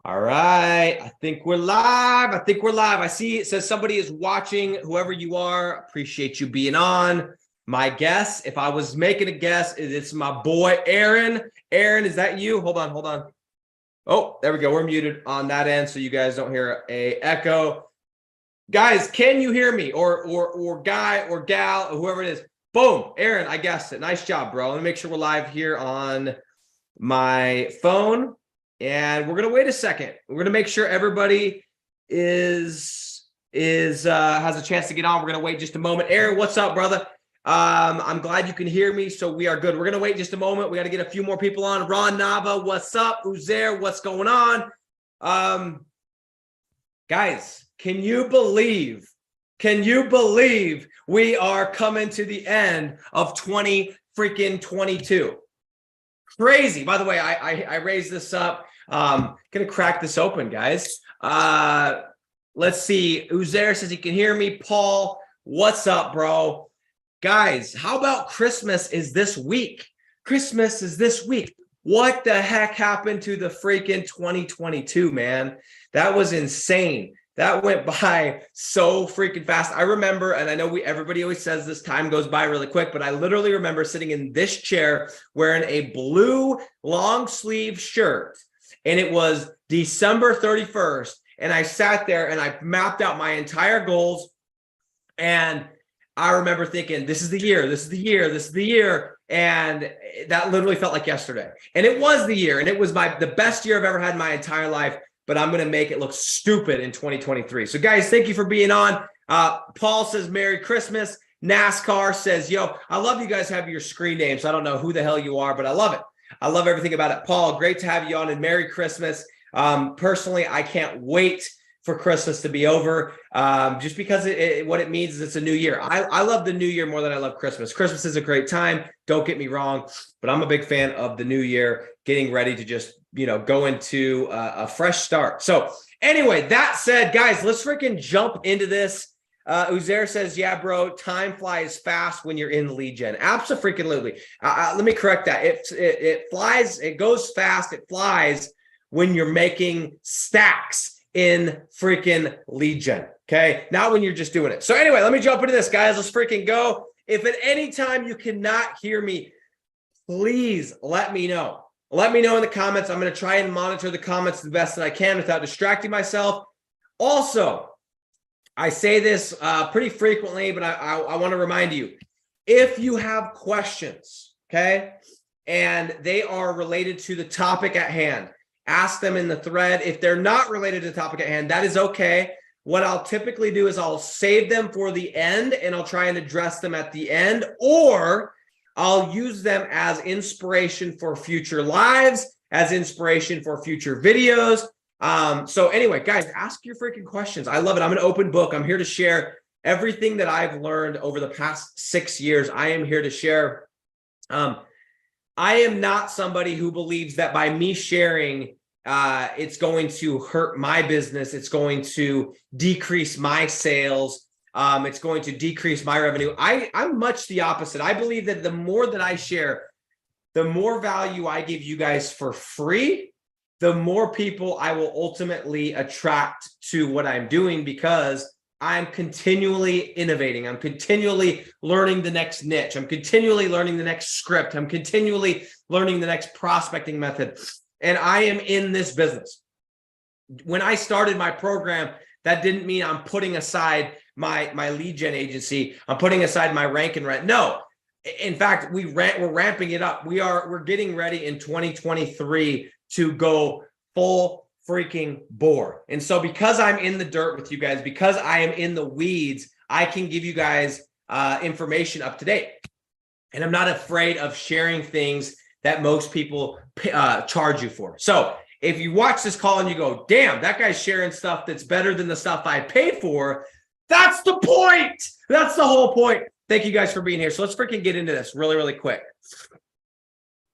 All right. I think we're live. I see it says somebody is watching. Whoever you are, appreciate you being on. My guess, if I was making a guess, it's my boy, Aaron. Aaron, is that you? Hold on. Oh, there we go. We're muted on that end, so you guys don't hear a echo. Guys, can you hear me? Or guy or gal or whoever it is. Boom. Aaron, I guessed it. Nice job, bro. Let me make sure we're live here on my phone. And we're gonna wait a second. We're gonna make sure everybody has a chance to get on. We're gonna wait just a moment. Aaron, what's up, brother? I'm glad you can hear me, so we are good. We're gonna wait just a moment. We got to get a few more people on. Ron Nava, what's up? Uzair, what's going on? Guys, can you believe we are coming to the end of 2022? Crazy. By the way, I raised this up. Gonna crack this open, guys. Let's see. Uzair says he can hear me. Paul, what's up, bro? Guys, how about Christmas is this week? Christmas is this week. What the heck happened to the freaking 2022, man? That was insane. That went by so freaking fast. I remember, and I know everybody always says this, time goes by really quick, but I literally remember sitting in this chair wearing a blue long sleeve shirt, and it was December 31st, and I sat there and I mapped out my entire goals, and I remember thinking, this is the year, and that literally felt like yesterday. And it was the year, and it was the best year I've ever had in my entire life, but I'm going to make it look stupid in 2023. So guys, thank you for being on. Paul says, Merry Christmas. NASCAR says, yo, I love you guys have your screen names. So I don't know who the hell you are, but I love it. I love everything about it. Paul, great to have you on, and Merry Christmas. Personally, I can't wait for Christmas to be over, just because what it means is it's a new year. I love the new year more than I love Christmas. Christmas is a great time, don't get me wrong, but I'm a big fan of the new year, getting ready to just, go into a fresh start. So anyway, that said, guys, let's freaking jump into this. Uzair says, yeah, bro, time flies fast when you're in lead gen. Absolutely. Let me correct that. It flies, it goes fast, it flies when you're making stacks in freaking lead gen. Okay, not when you're just doing it. So anyway, let me jump into this, guys. Let's freaking go. If at any time you cannot hear me, please let me know. Let me know in the comments. I'm going to try and monitor the comments the best that I can without distracting myself. Also, I say this pretty frequently, but I want to remind you, if you have questions, okay, and they are related to the topic at hand, ask them in the thread. If they're not related to the topic at hand, that is okay. What I'll typically do is I'll save them for the end, and I'll try and address them at the end, or I'll use them as inspiration for future lives, as inspiration for future videos. So anyway, guys, ask your freaking questions. I love it. I'm an open book. I'm here to share everything that I've learned over the past 6 years. I am here to share. I am not somebody who believes that by me sharing, it's going to hurt my business. It's going to decrease my sales. It's going to decrease my revenue. I'm much the opposite. I believe that the more that I share, the more value I give you guys for free, the more people I will ultimately attract to what I'm doing, because I'm continually innovating. I'm continually learning the next niche. I'm continually learning the next script. I'm continually learning the next prospecting method. And I am in this business. When I started my program, that didn't mean I'm putting aside my lead gen agency. I'm putting aside my rank and rent. No, in fact, we're ramping it up. We're getting ready in 2023 to go full freaking bore. And so because I'm in the dirt with you guys, because I am in the weeds, I can give you guys information up to date. And I'm not afraid of sharing things that most people charge you for. So if you watch this call and you go, damn, that guy's sharing stuff that's better than the stuff I paid for, that's the point. That's the whole point. Thank you guys for being here. So let's freaking get into this really, really quick.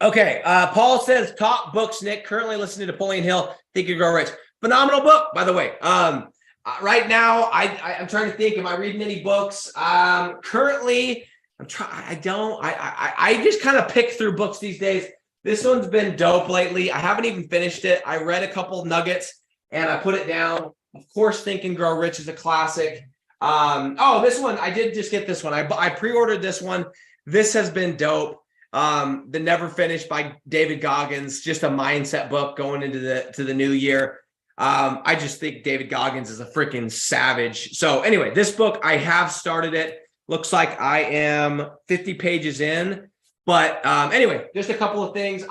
Okay, Paul says, top books, Nick. Currently listening to Napoleon Hill, Think You Grow Rich. Phenomenal book, by the way. Right now, I'm trying to think, am I reading any books? Currently, I just kind of pick through books these days. This one's been dope lately. I haven't even finished it. I read a couple nuggets, and I put it down. Of course, Think and Grow Rich is a classic. Oh, this one, I did just get this one. I pre-ordered this one. This has been dope. The Never Finished by David Goggins, just a mindset book going into the new year. I just think David Goggins is a freaking savage. So anyway, this book, I have started it. Looks like I am 50 pages in. But anyway, just a couple of things.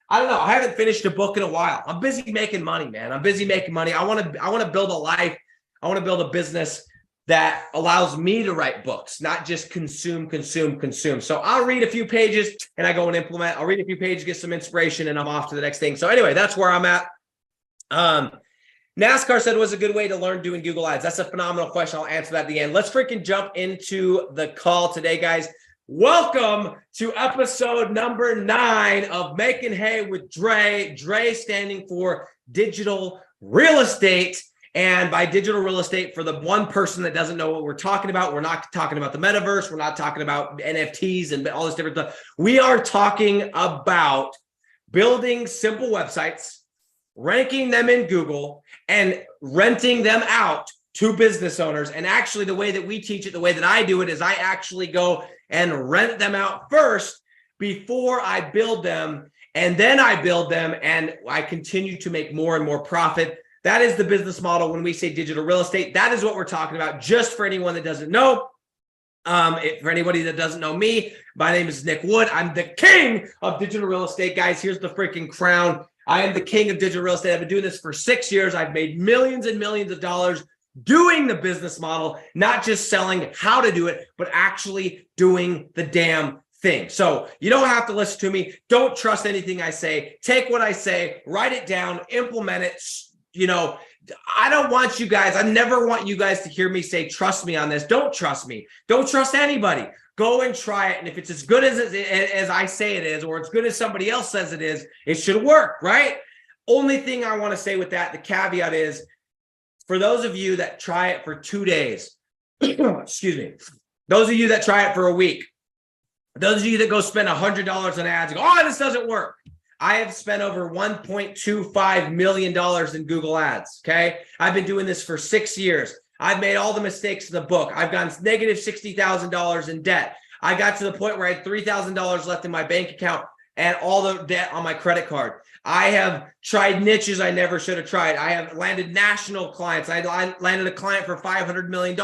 I don't know. I haven't finished a book in a while. I'm busy making money, man. I'm busy making money. I want to build a life. I want to build a business that allows me to write books, not just consume. So I'll read a few pages and I go and implement. I'll read a few pages, get some inspiration, and I'm off to the next thing. So anyway, that's where I'm at. NASCAR said was a good way to learn doing Google Ads. That's a phenomenal question. I'll answer that at the end. Let's freaking jump into the call today, guys. Welcome to episode number 9 of Makin Hay with Dre. Dre standing for digital real estate. And by digital real estate, for the one person that doesn't know what we're talking about, we're not talking about the metaverse. We're not talking about NFTs and all this different stuff. We are talking about building simple websites, ranking them in Google, and renting them out to business owners. And actually, the way that we teach it, the way that I do it, is I actually go and rent them out first before I build them. And then I build them and I continue to make more and more profit. That is the business model when we say digital real estate. That is what we're talking about. Just for anyone that doesn't know, for anybody that doesn't know me, my name is Nick Wood. I'm the king of digital real estate, guys. Here's the freaking crown. I am the king of digital real estate. I've been doing this for 6 years. I've made millions and millions of dollars doing the business model, not just selling how to do it, but actually doing the damn thing. So you don't have to listen to me. Don't trust anything I say. Take what I say, write it down, implement it. You know, I don't want you guys, I never want you guys to hear me say, trust me on this. Don't trust me. Don't trust anybody. Go and try it. And if it's as good as I say it is, or as good as somebody else says it is, it should work, right? Only thing I want to say with that, the caveat is, for those of you that try it for 2 days, excuse me, those of you that try it for a week, those of you that go spend $100 on ads, go, oh, this doesn't work. I have spent over $1.25 million in Google Ads, okay? I've been doing this for 6 years. I've made all the mistakes in the book. I've gone negative $60,000 in debt. I got to the point where I had $3,000 left in my bank account and all the debt on my credit card. I have tried niches I never should have tried. I have landed national clients. I landed a client for $500 million.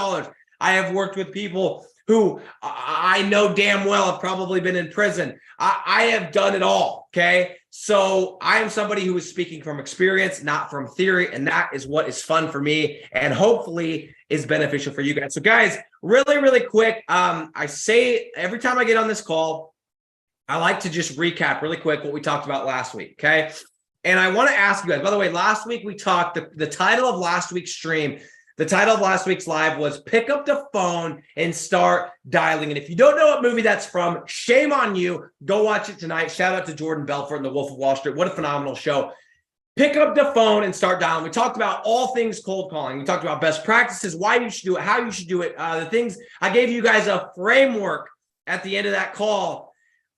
I have worked with people who I know damn well have probably been in prison. I have done it all, okay? So I am somebody who is speaking from experience, not from theory, and that is what is fun for me and hopefully is beneficial for you guys. So guys, really, really quick, I say every time I get on this call, I like to just recap really quick what we talked about last week, okay? And I want to ask you guys, by the way, last week we talked, the title of last week's stream, the title of last week's live was Pick Up the Phone and Start Dialing. And if you don't know what movie that's from, shame on you. Go watch it tonight. Shout out to Jordan Belfort and The Wolf of Wall Street. What a phenomenal show. Pick up the phone and start dialing. We talked about all things cold calling. We talked about best practices, why you should do it, how you should do it. The things I gave you guys a framework at the end of that call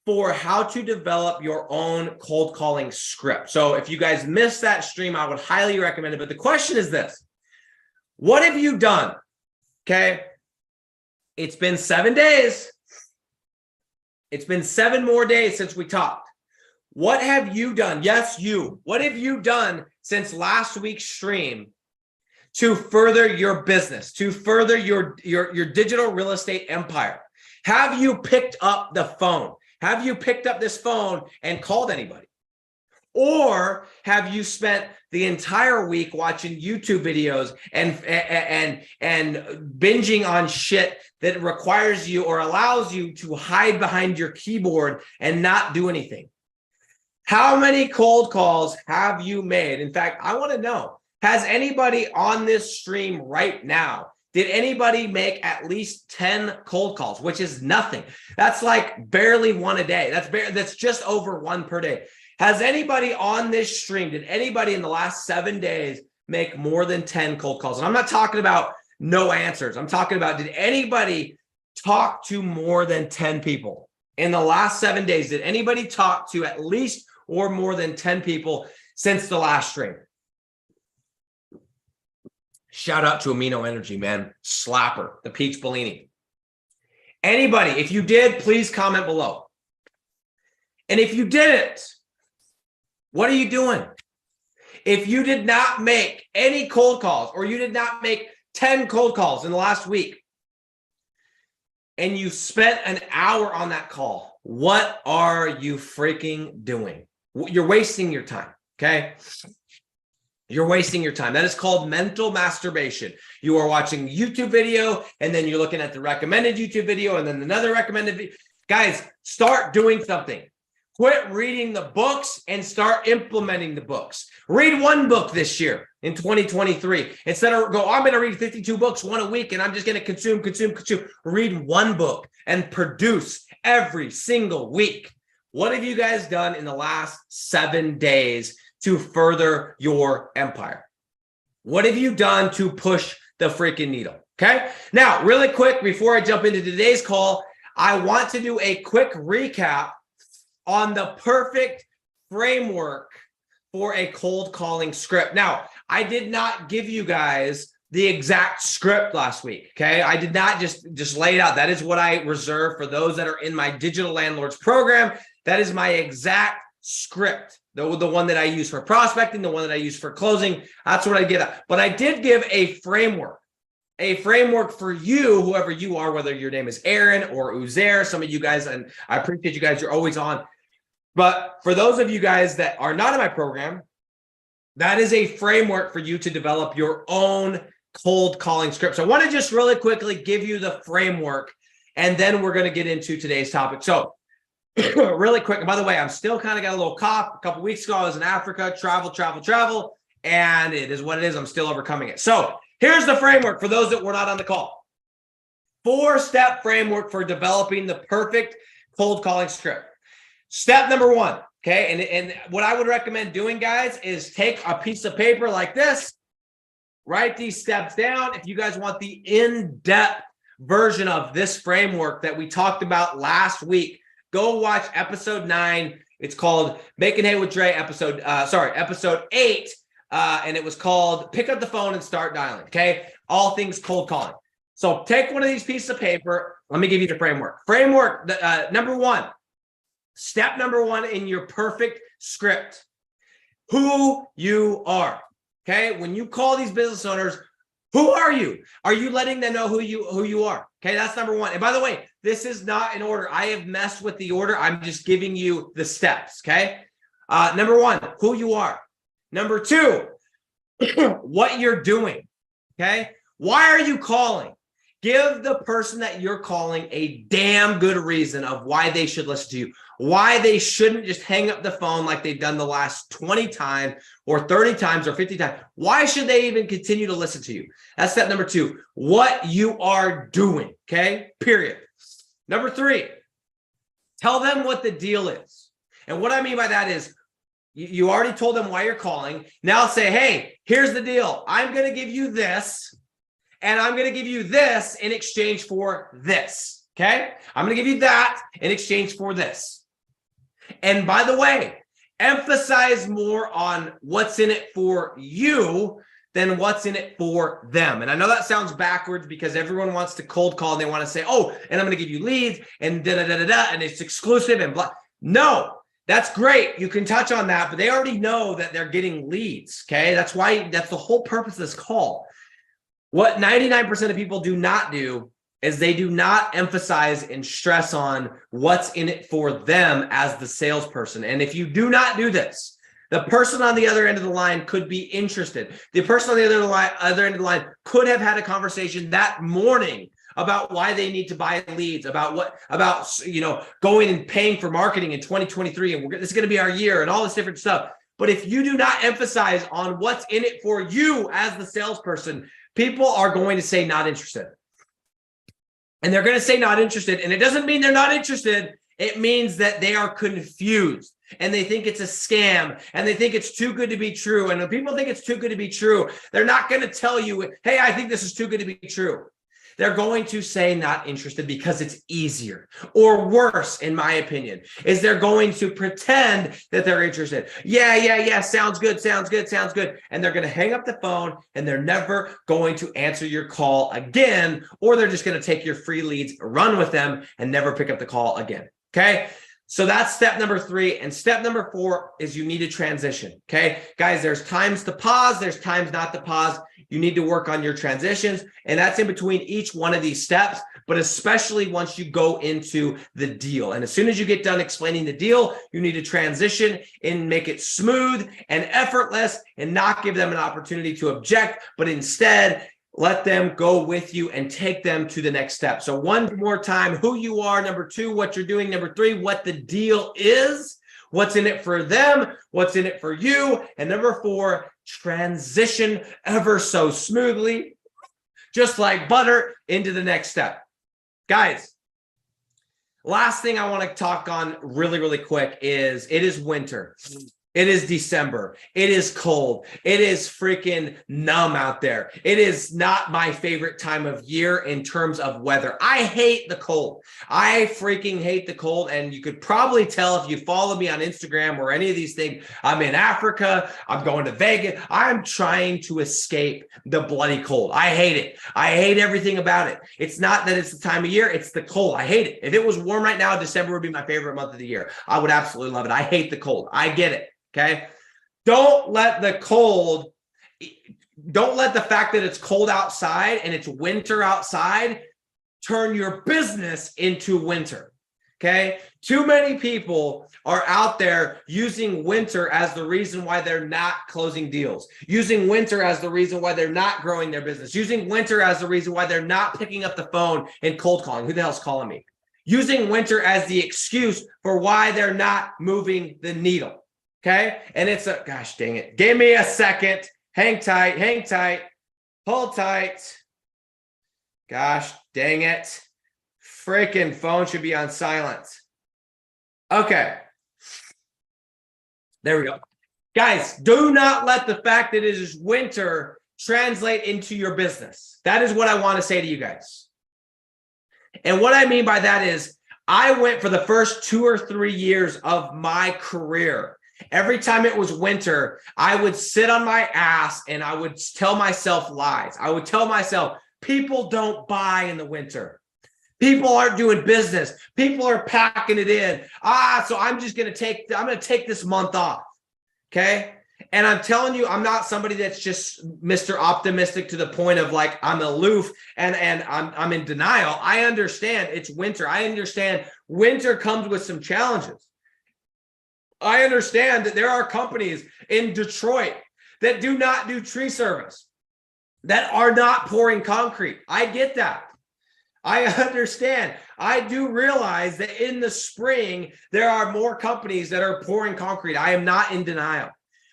for how to develop your own cold calling script. So if you guys missed that stream, I would highly recommend it. But the question is this. What have you done? Okay. It's been 7 days. It's been 7 more days since we talked. What have you done? Yes, you. What have you done since last week's stream to further your business, to further your digital real estate empire? Have you picked up the phone? Have you picked up this phone and called anybody? Or have you spent the entire week watching YouTube videos and binging on shit that requires you or allows you to hide behind your keyboard and not do anything? How many cold calls have you made? In fact, I want to know, has anybody on this stream right now, did anybody make at least 10 cold calls, which is nothing? That's like barely one a day. That's just over 1 per day. Has anybody on this stream, did anybody in the last 7 days make more than 10 cold calls? And I'm not talking about no answers. I'm talking about, did anybody talk to more than 10 people in the last 7 days? Did anybody talk to at least or more than 10 people since the last stream? Shout out to Amino Energy, man. Slapper, the peach Bellini. Anybody, if you did, please comment below. And if you didn't, what are you doing? If you did not make any cold calls, or you did not make 10 cold calls in the last week, and you spent an hour on that call, what are you freaking doing? You're wasting your time, okay? You're wasting your time. That is called mental masturbation. You are watching YouTube video, and then you're looking at the recommended YouTube video, and then another recommended video. Guys, start doing something. Quit reading the books and start implementing the books. Read one book this year in 2023. Instead of go, I'm going to read 52 books, one a week, and I'm just going to consume. Read one book and produce every single week. What have you guys done in the last 7 days to further your empire? What have you done to push the freaking needle? Okay. Now, really quick, before I jump into today's call, I want to do a quick recap on the perfect framework for a cold calling script. Now, I did not give you guys the exact script last week. Okay. I did not just lay it out. That is what I reserve for those that are in my Digital Landlords program. That is my exact script. The one that I use for prospecting, the one that I use for closing. That's what I give out. But I did give a framework for you, whoever you are, whether your name is Aaron or Uzair, some of you guys, and I appreciate you guys, you're always on. But for those of you guys that are not in my program, that is a framework for you to develop your own cold calling script. So I want to just really quickly give you the framework, and then we're going to get into today's topic. So really quick, and by the way, I'm still kind of got a little cough. A couple weeks ago, I was in Africa, travel, and it is what it is. I'm still overcoming it. So here's the framework for those that were not on the call. 4-step framework for developing the perfect cold calling script. Step number 1, okay? And what I would recommend doing, guys, is take a piece of paper like this, write these steps down. If you guys want the in-depth version of this framework that we talked about last week, go watch episode 9. It's called Makin Hay with Dre, episode 8. And it was called Pick Up the Phone and Start Dialing, okay? All things cold calling. So take one of these pieces of paper. Let me give you the framework. Number 1. Step number 1 in your perfect script, who you are, okay? When you call these business owners, who are you? Are you letting them know who you are? Okay, that's number 1. And by the way, this is not in order. I have messed with the order. I'm just giving you the steps, okay? Number 1, who you are. Number 2, what you're doing, okay? Why are you calling? Give the person that you're calling a damn good reason of why they should listen to you, why they shouldn't just hang up the phone like they've done the last 20 times or 30 times or 50 times. Why should they even continue to listen to you? That's step number 2, what you are doing, okay? Period. Number 3, tell them what the deal is. And what I mean by that is you already told them why you're calling. Now say, hey, here's the deal. I'm going to give you this, and I'm going to give you this in exchange for this, okay? I'm going to give you that in exchange for this. And by the way, emphasize more on what's in it for you than what's in it for them. And I know that sounds backwards because everyone wants to cold call and they want to say, oh, and I'm going to give you leads and da-da-da-da-da, and it's exclusive and blah. No, that's great. You can touch on that, but they already know that they're getting leads, okay? That's the whole purpose of this call. What 99% of people do not do is they do not emphasize and stress on what's in it for them as the salesperson. And if you do not do this, the person on the other end of the line could be interested. The person on the other end of the line could have had a conversation that morning about why they need to buy leads, about going and paying for marketing in 2023, and this is going to be our year and all this different stuff. But if you do not emphasize on what's in it for you as the salesperson, people are going to say not interested. And they're going to say not interested. And it doesn't mean they're not interested. It means that they are confused and they think it's a scam and they think it's too good to be true. And when people think it's too good to be true, they're not going to tell you, hey, I think this is too good to be true. They're going to say not interested because it's easier. Or worse, in my opinion, is they're going to pretend that they're interested. Yeah, sounds good. And they're going to hang up the phone and they're never going to answer your call again, or they're just going to take your free leads, run with them, and never pick up the call again. Okay. So that's step number 3. And step number 4 is you need to transition. Okay, guys, there's times to pause. There's times not to pause. You need to work on your transitions. And that's in between each one of these steps, but especially once you go into the deal. And as soon as you get done explaining the deal, you need to transition and make it smooth and effortless and not give them an opportunity to object, but instead let them go with you and take them to the next step. So one more time, who you are. Number 2, what you're doing. Number 3, what the deal is, what's in it for them, what's in it for you. And number 4, transition ever so smoothly, just like butter, into the next step. Guys, last thing I want to talk on really quick is it is winter. It is December. It is cold. It is freaking numb out there. It is not my favorite time of year in terms of weather. I hate the cold. I freaking hate the cold. And you could probably tell if you follow me on Instagram or any of these things, I'm in Africa. I'm going to Vegas. I'm trying to escape the bloody cold. I hate it. I hate everything about it. It's not that it's the time of year. It's the cold. I hate it. If it was warm right now, December would be my favorite month of the year. I would absolutely love it. I hate the cold. I get it. Okay. Don't let the fact that it's cold outside and it's winter outside turn your business into winter. Okay. Too many people are out there using winter as the reason why they're not closing deals, using winter as the reason why they're not growing their business, using winter as the reason why they're not picking up the phone and cold calling. Who the hell's calling me? Using winter as the excuse for why they're not moving the needle. Okay. And it's gosh dang it. Give me a second. Hang tight, hold tight. Gosh dang it. Freaking phone should be on silent. Okay. There we go. Guys, do not let the fact that it is winter translate into your business. That is what I want to say to you guys. And what I mean by that is I went for the first 2 or 3 years of my career. Every time it was winter, I would sit on my ass and I would tell myself lies. I would tell myself, people don't buy in the winter. People aren't doing business. People are packing it in. So I'm going to take this month off. Okay. And I'm telling you, I'm not somebody that's just Mr. Optimistic to the point of like, I'm aloof and I'm in denial. I understand it's winter. I understand winter comes with some challenges. I understand that there are companies in Detroit that do not do tree service, that are not pouring concrete. I get that. I understand. I do realize that in the spring, there are more companies that are pouring concrete. I am not in denial.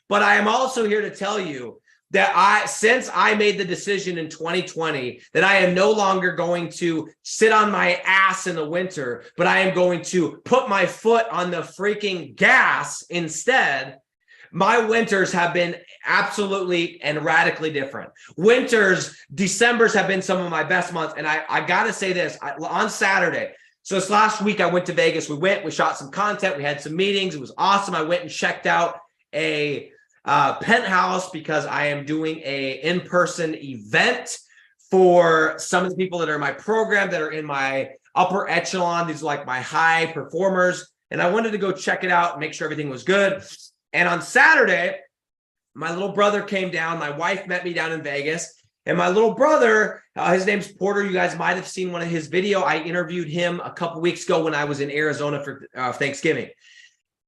But I am also here to tell you that since I made the decision in 2020 that I am no longer going to sit on my ass in the winter, but I am going to put my foot on the freaking gas instead, my winters have been absolutely and radically different. Decembers have been some of my best months. And I got to say this, on Saturday, so this last week I went to Vegas. We shot some content. We had some meetings. It was awesome. I went and checked out a penthouse because I am doing a in-person event for some of the people that are in my program that are in my upper echelon. These are like my high performers. And I wanted to go check it out and make sure everything was good. And on Saturday, my little brother came down. My wife met me down in Vegas. And my little brother, his name's Porter. You guys might have seen one of his videos. I interviewed him a couple weeks ago when I was in Arizona for Thanksgiving.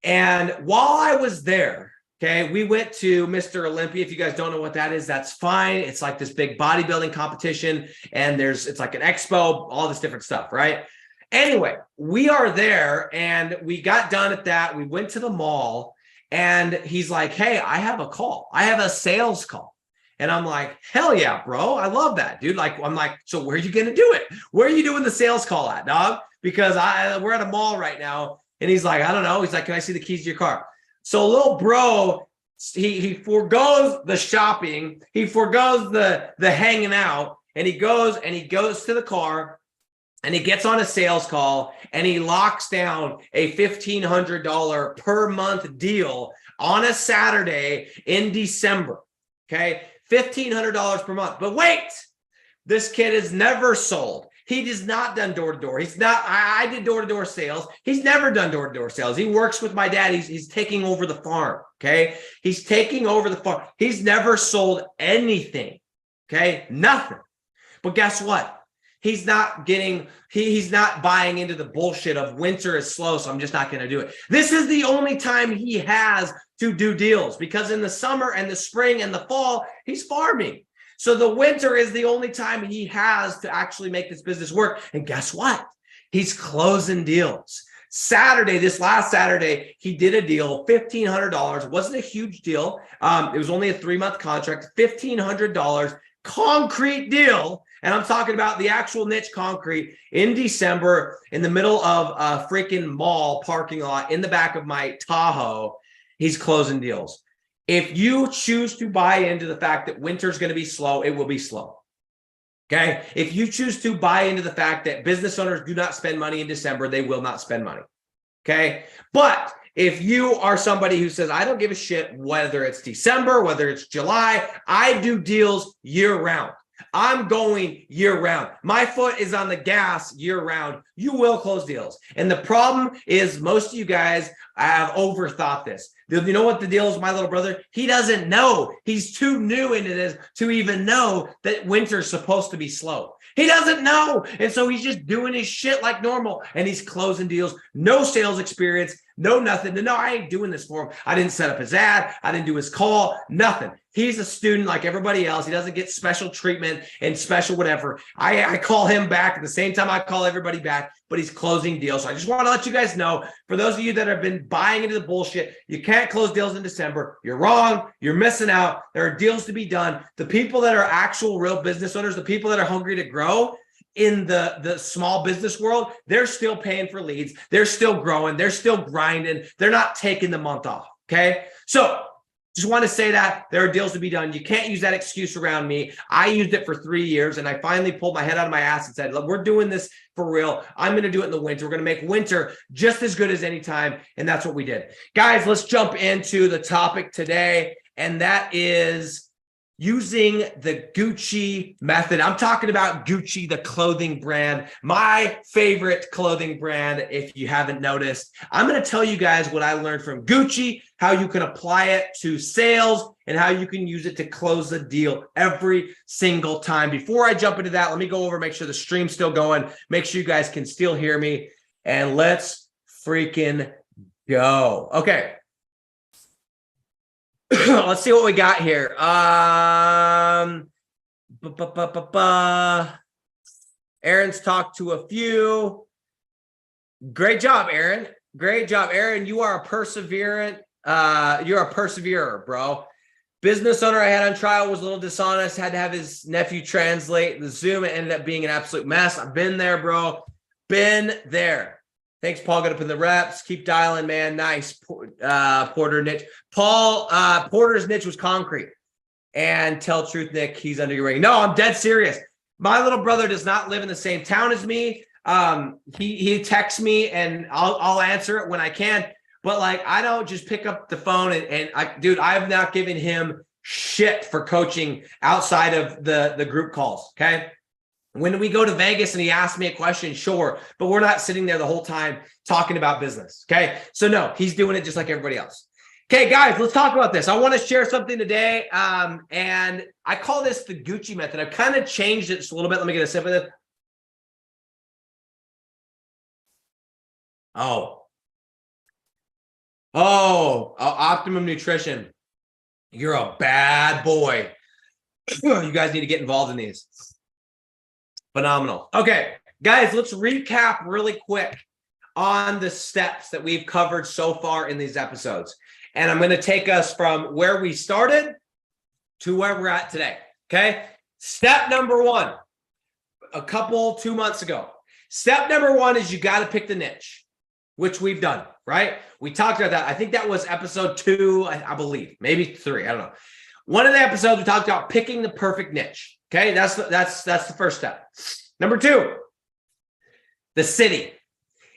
And while I was there, okay, we went to Mr. Olympia. If you guys don't know what that is, that's fine. It's like this big bodybuilding competition, and it's like an expo, all this different stuff, right? Anyway, we are there, and we got done at that. We went to the mall, and he's like, hey, I have a call. I have a sales call. And I'm like, hell yeah, bro. I love that, dude. I'm like, so where are you going to do it? Where are you doing the sales call at, dog? Because we're at a mall right now. And he's like, I don't know. He's like, can I see the keys to your car? So little bro, he forgoes the shopping. He forgoes the hanging out. and he goes to the car and he gets on a sales call and he locks down a $1,500 per month deal on a Saturday in December. Okay, $1,500 per month. But wait, this kid has never sold. He has not done door-to-door. He's not, I did door-to-door sales. He's never done door-to-door sales. He works with my dad. He's taking over the farm, okay? He's taking over the farm. He's never sold anything, okay? Nothing. But guess what? He's not he's not buying into the bullshit of winter is slow, so I'm just not going to do it. This is the only time he has to do deals, because in the summer and the spring and the fall, he's farming. So the winter is the only time he has to actually make this business work. And guess what? He's closing deals. Saturday, this last Saturday, he did a deal, $1,500. It wasn't a huge deal. It was only a 3-month contract, $1,500 concrete deal. And I'm talking about the actual niche concrete in December in the middle of a freaking mall parking lot in the back of my Tahoe. He's closing deals. If you choose to buy into the fact that winter is going to be slow, it will be slow. Okay. If you choose to buy into the fact that business owners do not spend money in December, they will not spend money. Okay. But if you are somebody who says, I don't give a shit whether it's December, whether it's July, I do deals year round. I'm going year round. My foot is on the gas year round. You will close deals. And the problem is most of you guys have overthought this. You know what the deal is, my little brother? He doesn't know. He's too new into this to even know that winter is supposed to be slow. He doesn't know. And so he's just doing his shit like normal. And he's closing deals. No sales experience. No nothing. No, I ain't doing this for him. I didn't set up his ad. I didn't do his call. Nothing. He's a student like everybody else. He doesn't get special treatment and special whatever. I call him back at the same time I call everybody back, but he's closing deals. So I just want to let you guys know, for those of you that have been buying into the bullshit, you can't close deals in December. You're wrong. You're missing out. There are deals to be done. The people that are actual real business owners, the people that are hungry to grow in the small business world, they're still paying for leads. They're still growing. They're still grinding. They're not taking the month off. Okay. So just want to say that there are deals to be done. You can't use that excuse around me. I used it for 3 years and I finally pulled my head out of my ass and said, look, we're doing this for real. I'm going to do it in the winter. We're going to make winter just as good as any time. And that's what we did. Guys, let's jump into the topic today. And that is using the Gucci method. I'm talking about Gucci, the clothing brand, my favorite clothing brand. If you haven't noticed, I'm going to tell you guys what I learned from Gucci, how you can apply it to sales and how you can use it to close a deal every single time. Before I jump into that, let me go over, make sure the stream's still going, make sure you guys can still hear me, and let's freaking go. Okay. Let's see what we got here. Aaron's talked to a few. Great job, Aaron. Great job, Aaron. You are a perseverant. You're a perseverer, bro. Business owner I had on trial was a little dishonest. Had to have his nephew translate the Zoom. It ended up being an absolute mess. I've been there, bro. Been there. Thanks, Paul. Got up in the reps. Keep dialing, man. Nice. Porter niche. Paul, Porter's niche was concrete. And tell truth, Nick, he's under your ring. No, I'm dead serious. My little brother does not live in the same town as me. He texts me and I'll answer it when I can. But like, I don't just pick up the phone dude, I've not given him shit for coaching outside of the group calls. Okay. When we go to Vegas and he asks me a question, sure, but we're not sitting there the whole time talking about business. Okay. So no, he's doing it just like everybody else. Okay, guys, let's talk about this. I want to share something today. And I call this the Gucci method. I've kind of changed it just a little bit. Let me get a sip of this. Oh, Optimum Nutrition. You're a bad boy. You guys need to get involved in these. Phenomenal. Okay, guys, let's recap really quick on the steps that we've covered so far in these episodes. And I'm going to take us from where we started to where we're at today. Okay. Step number one, 2 months ago. Step number one is you got to pick the niche, which we've done, right? We talked about that. I think that was episode 2, I believe, maybe 3. I don't know. One of the episodes we talked about picking the perfect niche. Okay, that's the first step. Number two, the city.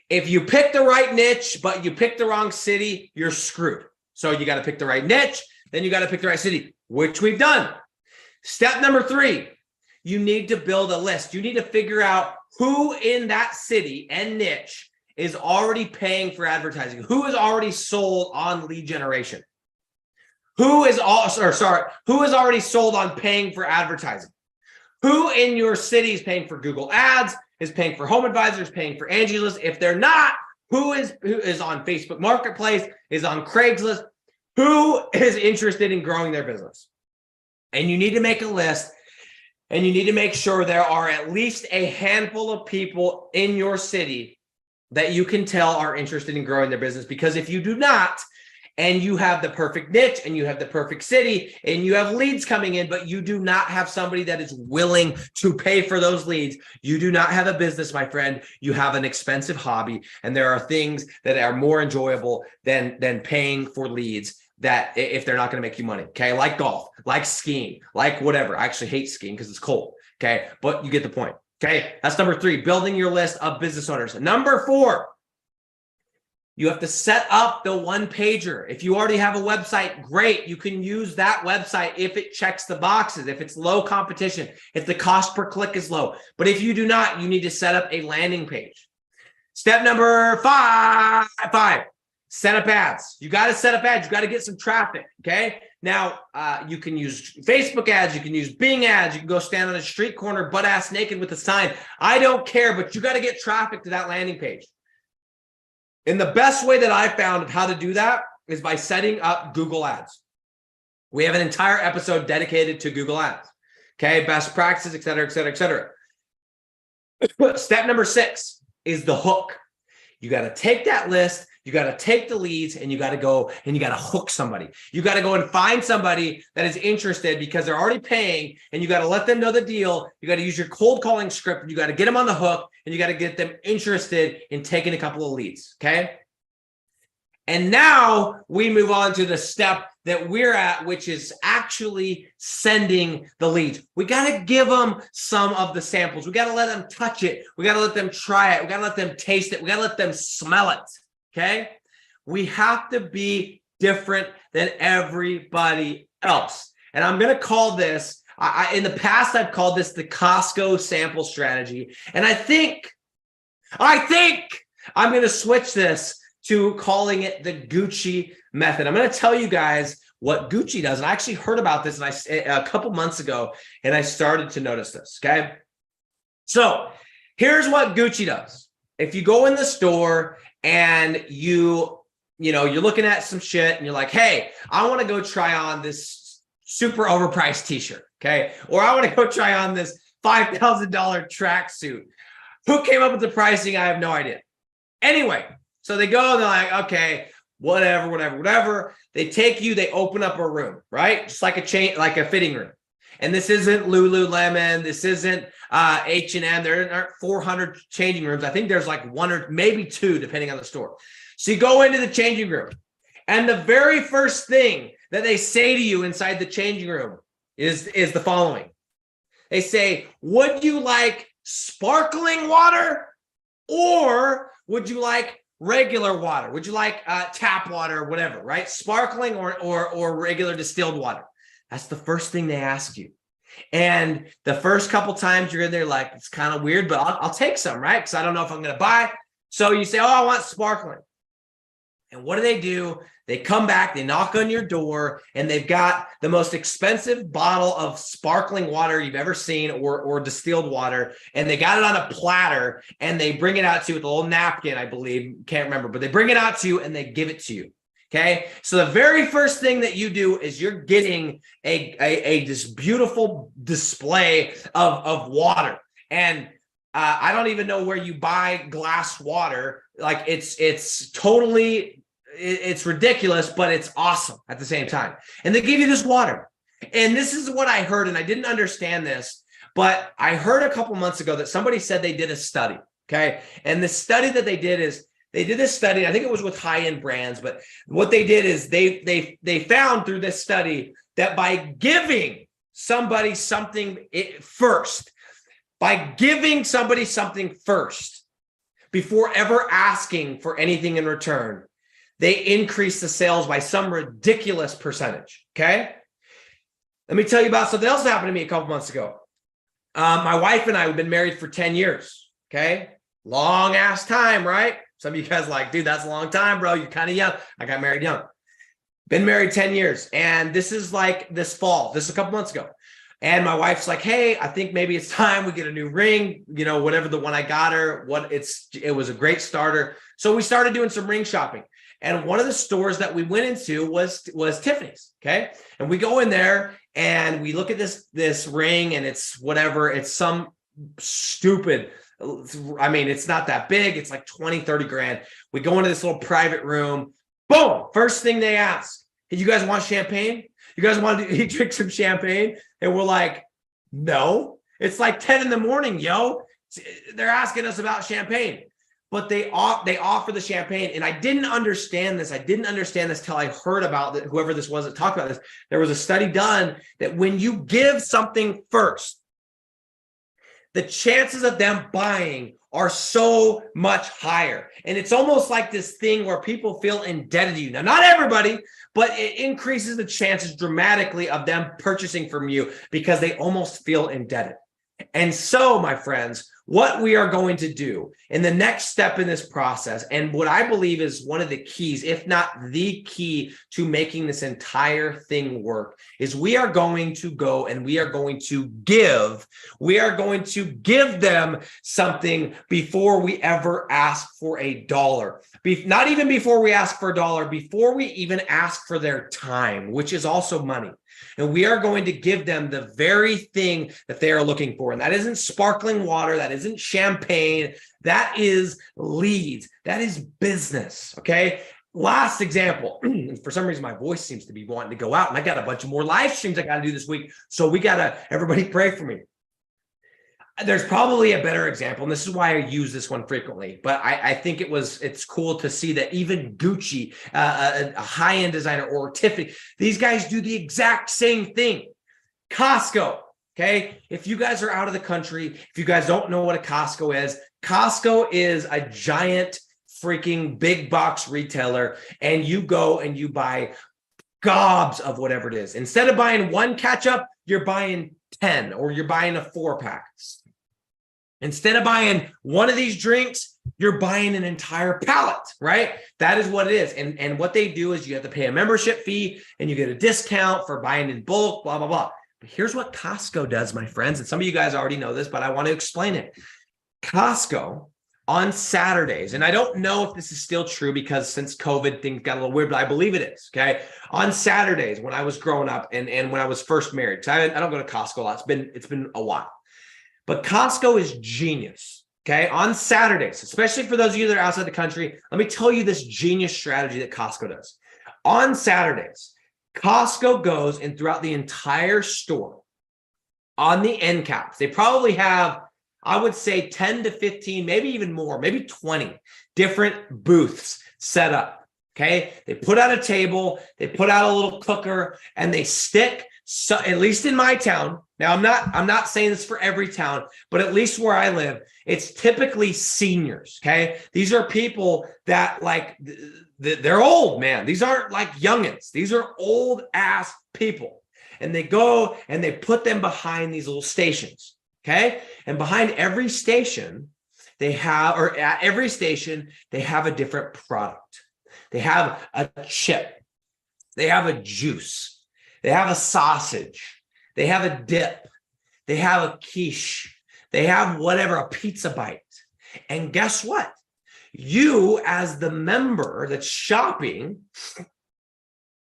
If you pick the right niche, but you pick the wrong city, you're screwed. So you got to pick the right niche, then you got to pick the right city, which we've done. Step number three, you need to build a list. You need to figure out who in that city and niche is already paying for advertising, who is already sold on lead generation, who is already sold on paying for advertising, who in your city is paying for Google Ads, is paying for Home Advisor, is paying for Angie's List. If they're not, who is on Facebook Marketplace, is on Craigslist, who is interested in growing their business. And you need to make a list, and you need to make sure there are at least a handful of people in your city that you can tell are interested in growing their business. Because if you do not, and you have the perfect niche and you have the perfect city and you have leads coming in, but you do not have somebody that is willing to pay for those leads, you do not have a business, my friend. You have an expensive hobby, and there are things that are more enjoyable than paying for leads that if they're not going to make you money. Okay, like golf, like skiing, like whatever. I actually hate skiing because it's cold. Okay, but you get the point. Okay, that's number three, building your list of business owners. Number four, you have to set up the one pager. If you already have a website, great. You can use that website if it checks the boxes, if it's low competition, if the cost per click is low. But if you do not, you need to set up a landing page. Step number five, set up ads. You got to set up ads. You got to get some traffic. Okay. Now you can use Facebook ads. You can use Bing ads. You can go stand on a street corner, butt ass naked with a sign. I don't care, but you got to get traffic to that landing page. And the best way that I found of how to do that is by setting up Google Ads. We have an entire episode dedicated to Google Ads. Okay, best practices, et cetera, et cetera, et cetera. Step number 6 is the hook. You got to take that list, you got to take the leads, and you got to go and you got to hook somebody. You got to go and find somebody that is interested because they're already paying, and you got to let them know the deal. You got to use your cold calling script, and you got to get them on the hook, and you got to get them interested in taking a couple of leads. Okay. And now we move on to the step that we're at, which is actually sending the leads. We got to give them some of the samples. We got to let them touch it. We got to let them try it. We got to let them taste it. We got to let them smell it. Okay. We have to be different than everybody else. And I'm going to call this, in the past, I've called this the Costco sample strategy. And I think I'm going to switch this to calling it the Gucci method. I'm going to tell you guys what Gucci does. And I actually heard about this a couple months ago, and I started to notice this. Okay. So here's what Gucci does. If you go in the store and you're looking at some shit and you're like, hey, I want to go try on this super overpriced t-shirt. Okay. Or I want to go try on this $5,000 tracksuit. Who came up with the pricing? I have no idea. Anyway, so they go, and they're like, okay, whatever. They take you, they open up a room, right? Just like a fitting room. And this isn't Lululemon. This isn't H&M. There aren't 400 changing rooms. I think there's like 1 or maybe 2, depending on the store. So you go into the changing room, and the very first thing that they say to you inside the changing room is the following. They say, would you like sparkling water, or would you like regular water? Would you like tap water or whatever, right? Sparkling or regular distilled water. That's the first thing they ask you. And the first couple times you're in there, like, it's kind of weird, but I'll take some, right? Because I don't know if I'm going to buy. So you say, oh, I want sparkling. And what do? They come back, they knock on your door, and they've got the most expensive bottle of sparkling water you've ever seen, or distilled water. And they got it on a platter, and they bring it out to you with a little napkin, I believe. Can't remember, but they bring it out to you and they give it to you. Okay. So the very first thing that you do is you're getting this beautiful display of water. And I don't even know where you buy glass water. Like it's totally, it's ridiculous, but it's awesome at the same time. And they give you this water. And this is what I heard, and I didn't understand this, but I heard a couple months ago that somebody said they did a study. Okay. And the study that they did is, they did this study, I think it was with high-end brands, but what they did is they found through this study that by giving somebody something first, by giving somebody something first, before ever asking for anything in return, they increase the sales by some ridiculous percentage, okay? Let me tell you about something else that happened to me a couple months ago. My wife and I have been married for 10 years, okay? Long ass time, right? Some of you guys are like, dude, that's a long time, bro. You're kind of young. I got married young. Been married 10 years. And this is like this fall. This is a couple months ago. And my wife's like, hey, I think maybe it's time we get a new ring, you know, whatever the one I got her, it was a great starter. So we started doing some ring shopping. And one of the stores that we went into was Tiffany's, okay? And we go in there and we look at this ring, and it's whatever, it's some stupid, I mean, it's not that big. It's like 20, 30 grand. We go into this little private room. Boom. First thing they ask, hey, you guys want champagne? You guys want to drink some champagne? And we're like, no. It's like 10 in the morning, yo. They're asking us about champagne. But they offer the champagne. And I didn't understand this. I didn't understand this till I heard about that. Whoever this was that talked about this. There was a study done that when you give something first, the chances of them buying are so much higher. And it's almost like this thing where people feel indebted to you. Now, not everybody, but it increases the chances dramatically of them purchasing from you because they almost feel indebted. And so, my friends, what we are going to do in the next step in this process, and what I believe is one of the keys, if not the key to making this entire thing work, is we are going to go and we are going to give them something before we ever ask for a dollar. Not even before we ask for a dollar, before we even ask for their time, which is also money. And we are going to give them the very thing that they are looking for. And that isn't sparkling water. That isn't champagne. That is leads. That is business. Okay. Last example. For some reason, my voice seems to be wanting to go out. And I got a bunch of more live streams I got to do this week. So everybody pray for me. There's probably a better example, and this is why I use this one frequently, but I think it's cool to see that even Gucci, a high-end designer, or Tiffany, these guys do the exact same thing. Costco, okay? If you guys are out of the country, if you guys don't know what a Costco is a giant freaking big box retailer, and you go and you buy gobs of whatever it is. Instead of buying one ketchup, you're buying 10, or you're buying a 4-pack. Instead of buying one of these drinks, you're buying an entire pallet, right? That is what it is. And what they do is you have to pay a membership fee and you get a discount for buying in bulk, blah, blah, blah. But here's what Costco does, my friends. And some of you guys already know this, but I want to explain it. Costco on Saturdays, and I don't know if this is still true because since COVID, things got a little weird, but I believe it is, okay? On Saturdays when I was growing up and when I was first married, because I don't go to Costco a lot. It's been a while. But Costco is genius, okay? On Saturdays, especially for those of you that are outside the country, let me tell you this genius strategy that Costco does. On Saturdays, Costco goes and throughout the entire store, on the end caps, they probably have, I would say 10 to 15, maybe even more, maybe 20 different booths set up, okay? They put out a table, they put out a little cooker, and they stick, so at least in my town, now I'm not saying this for every town, but at least where I live, it's typically seniors, okay? These are people that like, they're old, man. These aren't like youngins. These are old ass people. And they go and they put them behind these little stations, okay? And behind every station, at every station, they have a different product. They have a chip. They have a juice. They have a sausage. They have a dip. They have a quiche. They have whatever, a pizza bite. And guess what? You, as the member that's shopping,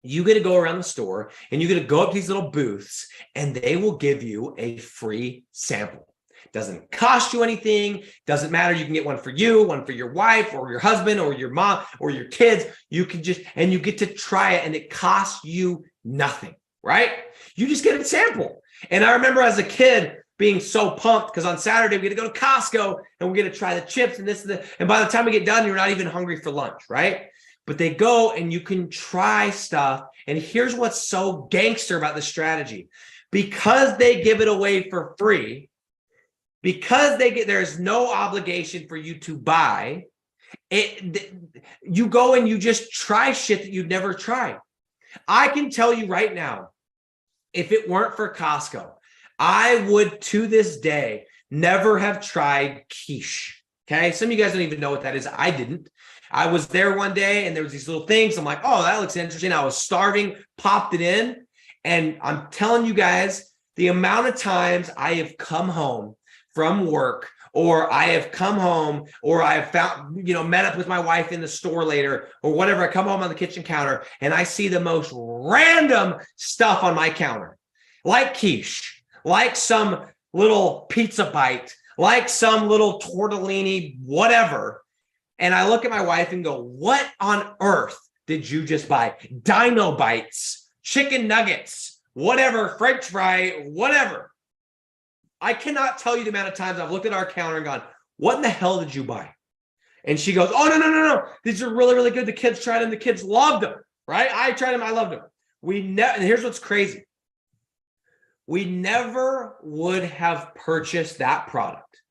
you get to go around the store and you get to go up to these little booths and they will give you a free sample. Doesn't cost you anything. Doesn't matter. You can get one for you, one for your wife or your husband or your mom or your kids. You can and you get to try it and it costs you nothing, right? You just get a sample. And I remember as a kid being so pumped because on Saturday we get to go to Costco and we get to try the chips and this and that. And by the time we get done, you're not even hungry for lunch, right? But they go and you can try stuff. And here's what's so gangster about this strategy. because they give it away for free, because there's no obligation for you to buy it. You go and you just try shit that you'd never tried. I can tell you right now, if it weren't for Costco, I would to this day never have tried quiche. Okay. Some of you guys don't even know what that is. I didn't. I was there one day and there was these little things. I'm like, oh, that looks interesting. I was starving, popped it in. And I'm telling you guys, the amount of times I have come home from work, or I have come home, or I have found, met up with my wife in the store later, or whatever. I come home on the kitchen counter and I see the most random stuff on my counter, like quiche, like some little pizza bite, like some little tortellini, whatever. And I look at my wife and go, what on earth did you just buy? Dino bites, chicken nuggets, whatever, French fry, whatever. I cannot tell you the amount of times I've looked at our counter and gone, what in the hell did you buy? And she goes, oh, no. These are really, really good. The kids tried them. The kids loved them, right? I tried them. I loved them. And here's what's crazy. We never would have purchased that product,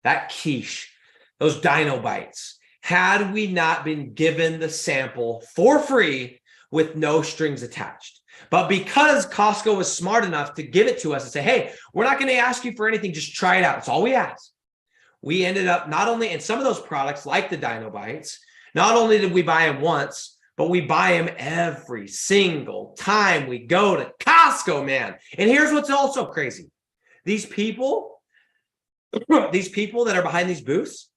that quiche, those dino bites, had we not been given the sample for free with no strings attached. But because Costco was smart enough to give it to us and say, hey, we're not going to ask you for anything, just try it out. That's all we asked. We ended up not only in some of those products like the Dino Bites, not only did we buy them once, but we buy them every single time we go to Costco, man. And here's what's also crazy. These people that are behind these booths,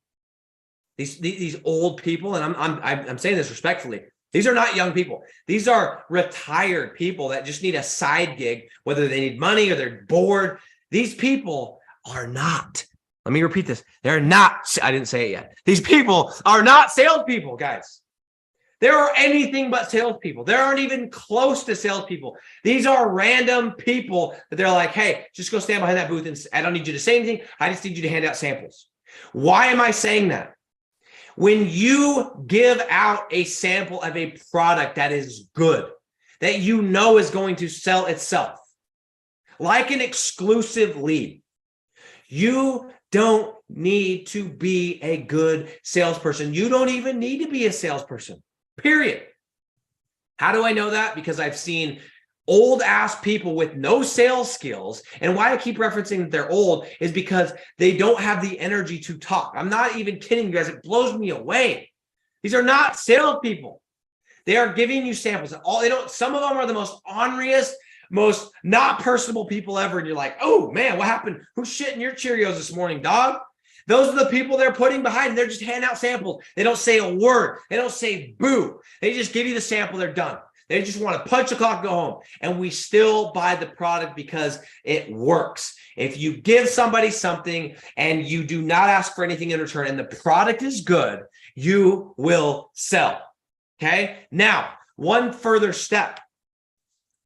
these old people, and I'm saying this respectfully, these are not young people. These are retired people that just need a side gig, whether they need money or they're bored. These people are not, let me repeat this. They're not, I didn't say it yet. These people are not salespeople, guys. They are anything but salespeople. They aren't even close to salespeople. These are random people that they're like, hey, just go stand behind that booth and I don't need you to say anything. I just need you to hand out samples. Why am I saying that? When you give out a sample of a product that is good, that you know is going to sell itself, like an exclusive lead, you don't need to be a good salesperson. You don't even need to be a salesperson, period. How do I know that? Because I've seen old ass people with no sales skills. And why I keep referencing that they're old is because they don't have the energy to talk. I'm not even kidding you guys. It blows me away. These are not salespeople. They are giving you samples. Some of them are the most orneriest, most not personable people ever. And you're like, oh man, what happened? Who's shitting your Cheerios this morning, dog? Those are the people they're putting behind. They're just handing out samples. They don't say a word. They don't say boo. They just give you the sample. They're done. They just want to punch the clock and go home. And we still buy the product because it works. If you give somebody something and you do not ask for anything in return and the product is good, you will sell. Okay? Now, one further step.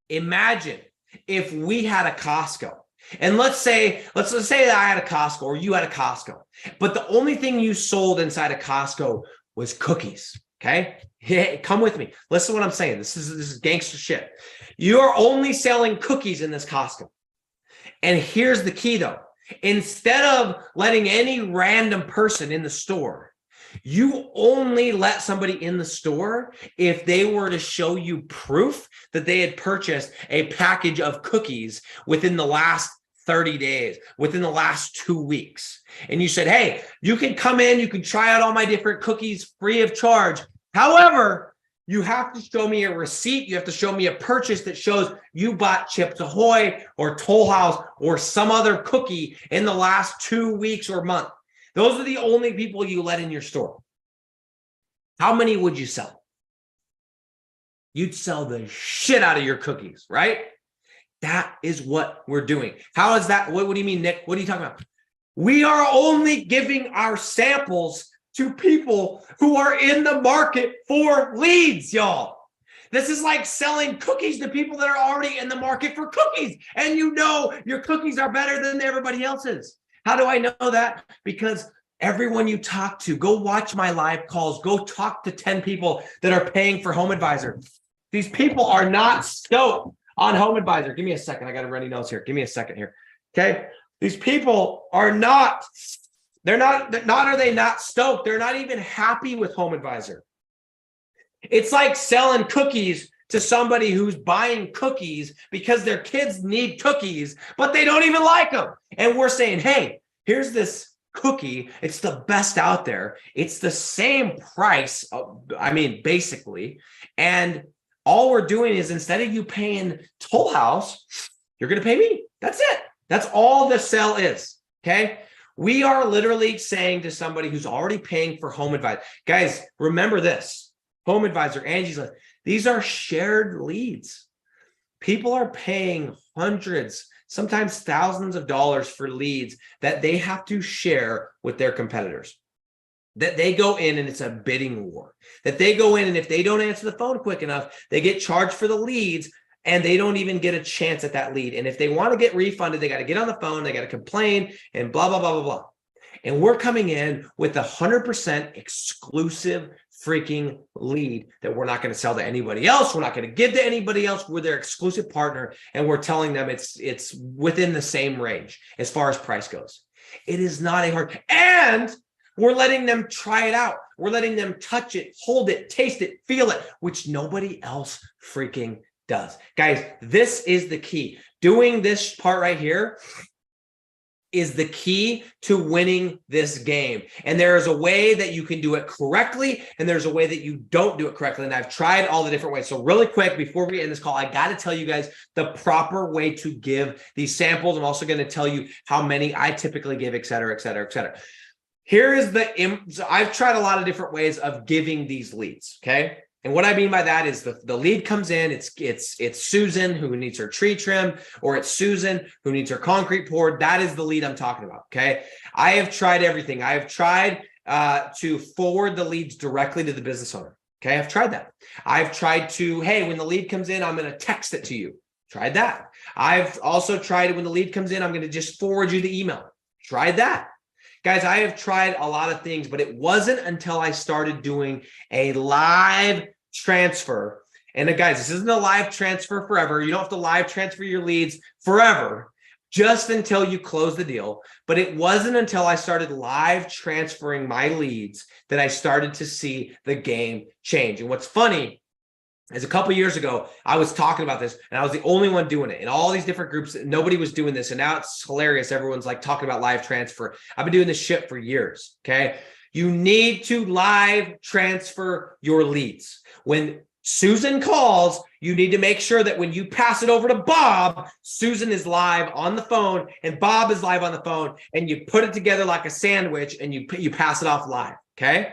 Imagine if we had a Costco. And let's say that I had a Costco or you had a Costco, but the only thing you sold inside a Costco was cookies. Okay. Hey, come with me. Listen to what I'm saying. This is gangster shit. You're only selling cookies in this Costco. And here's the key though. Instead of letting any random person in the store, you only let somebody in the store if they were to show you proof that they had purchased a package of cookies within the last 30 days, within the last 2 weeks. And you said, hey, you can come in, you can try out all my different cookies free of charge. However, you have to show me a receipt. You have to show me a purchase that shows you bought Chips Ahoy or Toll House or some other cookie in the last 2 weeks or month. Those are the only people you let in your store. How many would you sell? You'd sell the shit out of your cookies, right? That is what we're doing. How is that? What do you mean, Nick? What are you talking about? We are only giving our samples to people who are in the market for leads, y'all. This is like selling cookies to people that are already in the market for cookies. And you know your cookies are better than everybody else's. How do I know that? Because everyone you talk to, go watch my live calls, go talk to 10 people that are paying for Home Advisor. These people are not stoked on Home Advisor. Give me a second. I got to run notes here. Give me a second here. Okay. These people are not, are they not stoked? They're not even happy with Home Advisor. It's like selling cookies to somebody who's buying cookies because their kids need cookies, but they don't even like them. And we're saying, hey, here's this cookie. It's the best out there. It's the same price, basically. And all we're doing is instead of you paying Toll House, you're going to pay me. That's it. That's all the sell is. Okay. We are literally saying to somebody who's already paying for Home Advisor, guys, remember this, Home Advisor, Angie's List, these are shared leads. People are paying hundreds, sometimes thousands of dollars for leads that they have to share with their competitors. That they go in and it's a bidding war. That they go in and if they don't answer the phone quick enough, they get charged for the leads and they don't even get a chance at that lead. And if they want to get refunded, they got to get on the phone, they got to complain and blah, blah, blah, blah, blah. And we're coming in with 100% exclusive freaking lead that we're not going to sell to anybody else. We're not going to give to anybody else. We're their exclusive partner. And we're telling them it's within the same range as far as price goes. It is not a hard, and we're letting them try it out. We're letting them touch it, hold it, taste it, feel it, which nobody else freaking does. Guys, this is the key. Doing this part right here is the key to winning this game. And there is a way that you can do it correctly, and there's a way that you don't do it correctly. And I've tried all the different ways. So really quick, before we end this call, I got to tell you guys the proper way to give these samples. I'm also going to tell you how many I typically give, et cetera, et cetera, et cetera. Here is so I've tried a lot of different ways of giving these leads, okay? And what I mean by that is the lead comes in, it's Susan who needs her tree trimmed, or it's Susan who needs her concrete poured. That is the lead I'm talking about, okay? I have tried everything. I have tried to forward the leads directly to the business owner, okay? I've tried that. I've tried to, hey, when the lead comes in, I'm going to text it to you. Tried that. I've also tried it when the lead comes in, I'm going to just forward you the email. Tried that. Guys, I have tried a lot of things, but it wasn't until I started doing a live transfer. And guys, this isn't a live transfer forever. You don't have to live transfer your leads forever, just until you close the deal. But it wasn't until I started live transferring my leads that I started to see the game change. And what's funny is a couple years ago, I was talking about this and I was the only one doing it in all these different groups. Nobody was doing this. And now it's hilarious. Everyone's like talking about live transfer. I've been doing this shit for years. Okay. You need to live transfer your leads. When Susan calls, you need to make sure that when you pass it over to Bob, Susan is live on the phone and Bob is live on the phone, and you put it together like a sandwich and you pass it off live. Okay.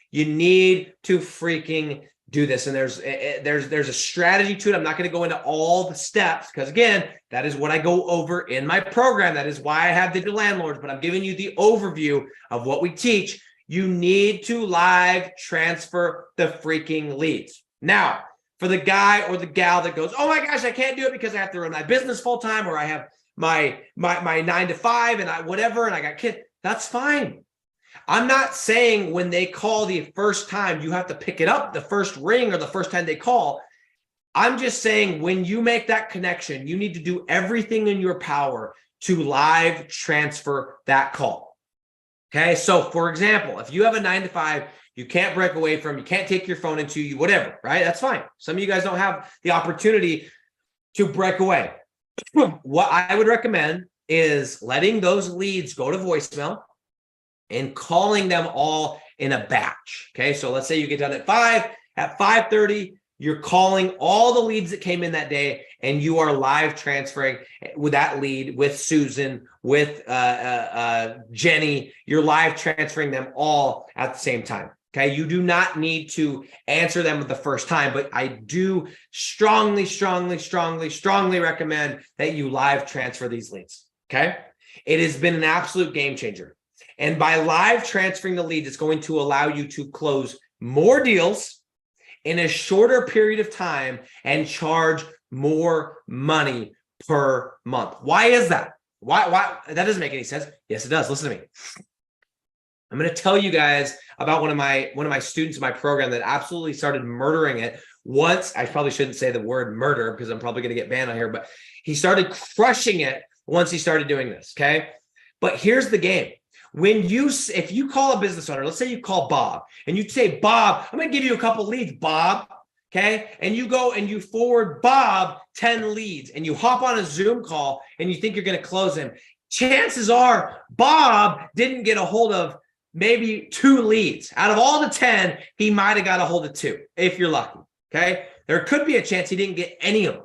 You need to freaking do this. And there's a strategy to it. I'm not going to go into all the steps because, again, that is what I go over in my program. That is why I have Digital Landlords, but I'm giving you the overview of what we teach. You need to live transfer the freaking leads. Now, for the guy or the gal that goes, oh my gosh, I can't do it because I have to run my business full time, or I have my 9 to 5 and I got kids. That's fine. I'm not saying when they call the first time, you have to pick it up the first ring or the first time they call. I'm just saying when you make that connection, you need to do everything in your power to live transfer that call. Okay. So for example, if you have a 9 to 5, you can't break away from, you can't take your phone into you, whatever, right? That's fine. Some of you guys don't have the opportunity to break away. What I would recommend is letting those leads go to voicemail and calling them all in a batch. Okay. So let's say you get done at 5, at 5:30, you're calling all the leads that came in that day, and you are live transferring with that lead, with Susan, with Jenny. You're live transferring them all at the same time. Okay. You do not need to answer them the first time, but I do strongly recommend that you live transfer these leads. Okay. It has been an absolute game changer. And by live transferring the leads, it's going to allow you to close more deals in a shorter period of time and charge more money per month. Why is that? Why? That doesn't make any sense. Yes, it does. Listen to me. I'm going to tell you guys about one of my students in my program that absolutely started murdering it once. I probably shouldn't say the word murder because I'm probably going to get banned on here, but he started crushing it once he started doing this. Okay. But here's the game. If you call a business owner, let's say you call Bob and you say, Bob, I'm going to give you a couple leads, Bob. Okay. And you go and you forward Bob 10 leads and you hop on a Zoom call and you think you're going to close him. Chances are Bob didn't get a hold of maybe 2 leads. Out of all the 10, he might have got a hold of 2 if you're lucky. Okay. There could be a chance he didn't get any of them.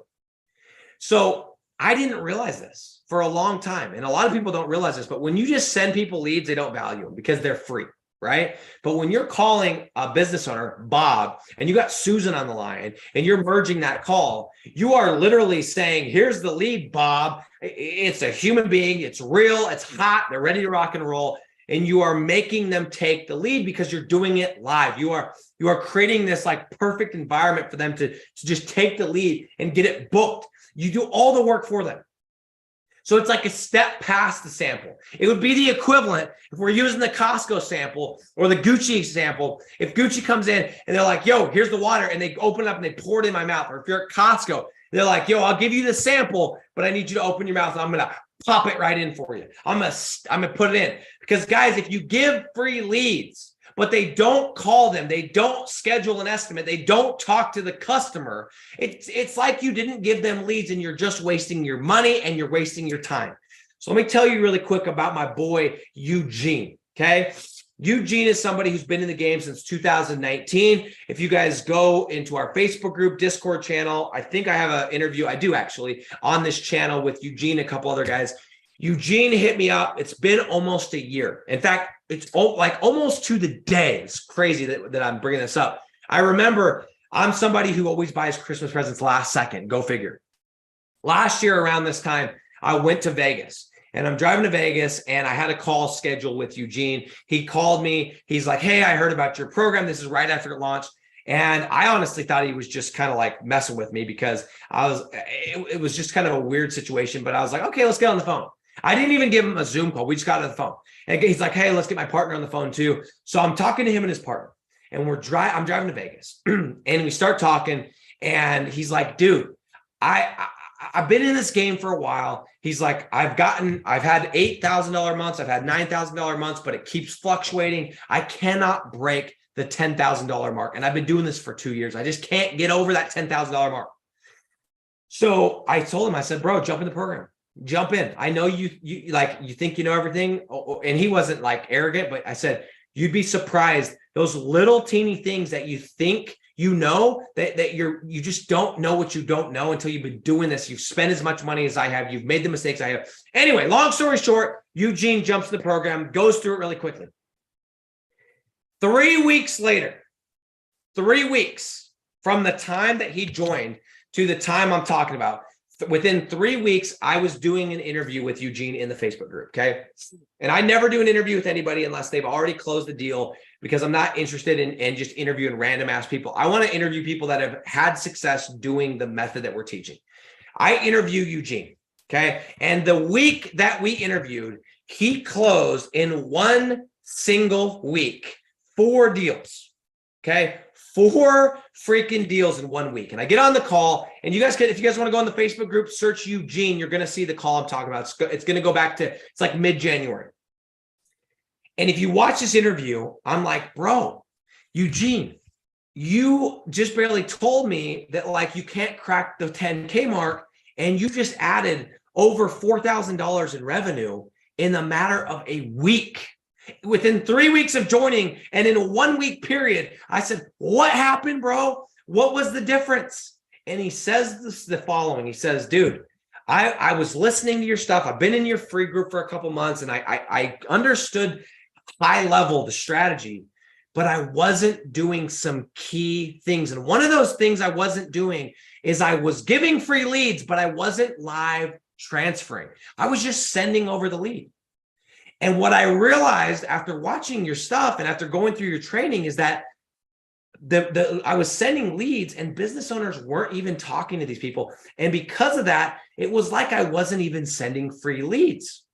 So I didn't realize this for a long time. And a lot of people don't realize this, but when you just send people leads, they don't value them because they're free. Right. But when you're calling a business owner, Bob, and you got Susan on the line and you're merging that call, you are literally saying, here's the lead, Bob. It's a human being. It's real. It's hot. They're ready to rock and roll. And you are making them take the lead because you're doing it live. You are creating this like perfect environment for them to just take the lead and get it booked. You do all the work for them. So it's like a step past the sample. It would be the equivalent if we're using the Costco sample or the Gucci sample. If Gucci comes in and they're like, yo, here's the water, and they open it up and they pour it in my mouth. Or if you're at Costco, they're like, yo, I'll give you the sample, but I need you to open your mouth and I'm going to pop it right in for you. I'm going to put it in. Because guys, if you give free leads, but they don't call them, they don't schedule an estimate, they don't talk to the customer, it's like you didn't give them leads and you're just wasting your money and you're wasting your time. So let me tell you really quick about my boy, Eugene, okay? Eugene is somebody who's been in the game since 2019. If you guys go into our Facebook group, Discord channel, I think I have an interview, I do actually, on this channel with Eugene, a couple other guys. Eugene hit me up. It's been almost a year. In fact, it's like almost to the day. It's crazy that I'm bringing this up. I remember I'm somebody who always buys Christmas presents last second. Go figure. Last year around this time, I went to Vegas and I'm driving to Vegas and I had a call scheduled with Eugene. He called me. He's like, hey, I heard about your program. This is right after it launched. And I honestly thought he was just kind of like messing with me because it was just kind of a weird situation. But I was like, okay, let's get on the phone. I didn't even give him a Zoom call. We just got on the phone. And he's like, hey, let's get my partner on the phone too. So I'm talking to him and his partner. And I'm driving to Vegas. And we start talking. And he's like, dude, I've been in this game for a while. He's like, I've had $8,000 months. I've had $9,000 months, but it keeps fluctuating. I cannot break the $10,000 mark. And I've been doing this for 2 years. I just can't get over that $10,000 mark. So I told him, I said, bro, jump in the program. Jump in. I know you think you know everything. And he wasn't like arrogant, but I said, you'd be surprised. Those little teeny things that you think you know, that you just don't know what you don't know until you've been doing this. You've spent as much money as I have. You've made the mistakes I have. Anyway, long story short, Eugene jumps in the program, goes through it really quickly. 3 weeks later, 3 weeks from the time that he joined to the time I'm talking about, within 3 weeks, I was doing an interview with Eugene in the Facebook group, okay? And I never do an interview with anybody unless they've already closed the deal because I'm not interested in just interviewing random ass people. I want to interview people that have had success doing the method that we're teaching. I interview Eugene, okay? And the week that we interviewed, he closed in one single week 4 deals, okay? 4 freaking deals in 1 week. And I get on the call and you guys can, if you guys want to go on the Facebook group, search Eugene, you're going to see the call I'm talking about. It's going to go back to, it's like mid-January. And if you watch this interview, I'm like, bro, Eugene, you just barely told me that like you can't crack the 10K mark and you just added over $4,000 in revenue in the matter of a week. Within 3 weeks of joining and in a 1 week period, I said, what happened, bro? What was the difference? And he says the following. He says, dude, I was listening to your stuff. I've been in your free group for a couple months and I understood high level the strategy, but I wasn't doing some key things. And one of those things I wasn't doing is I was giving free leads, but I wasn't live transferring. I was just sending over the lead. And what I realized after watching your stuff and after going through your training is that I was sending leads and business owners weren't even talking to these people. And because of that, it was like I wasn't even sending free leads.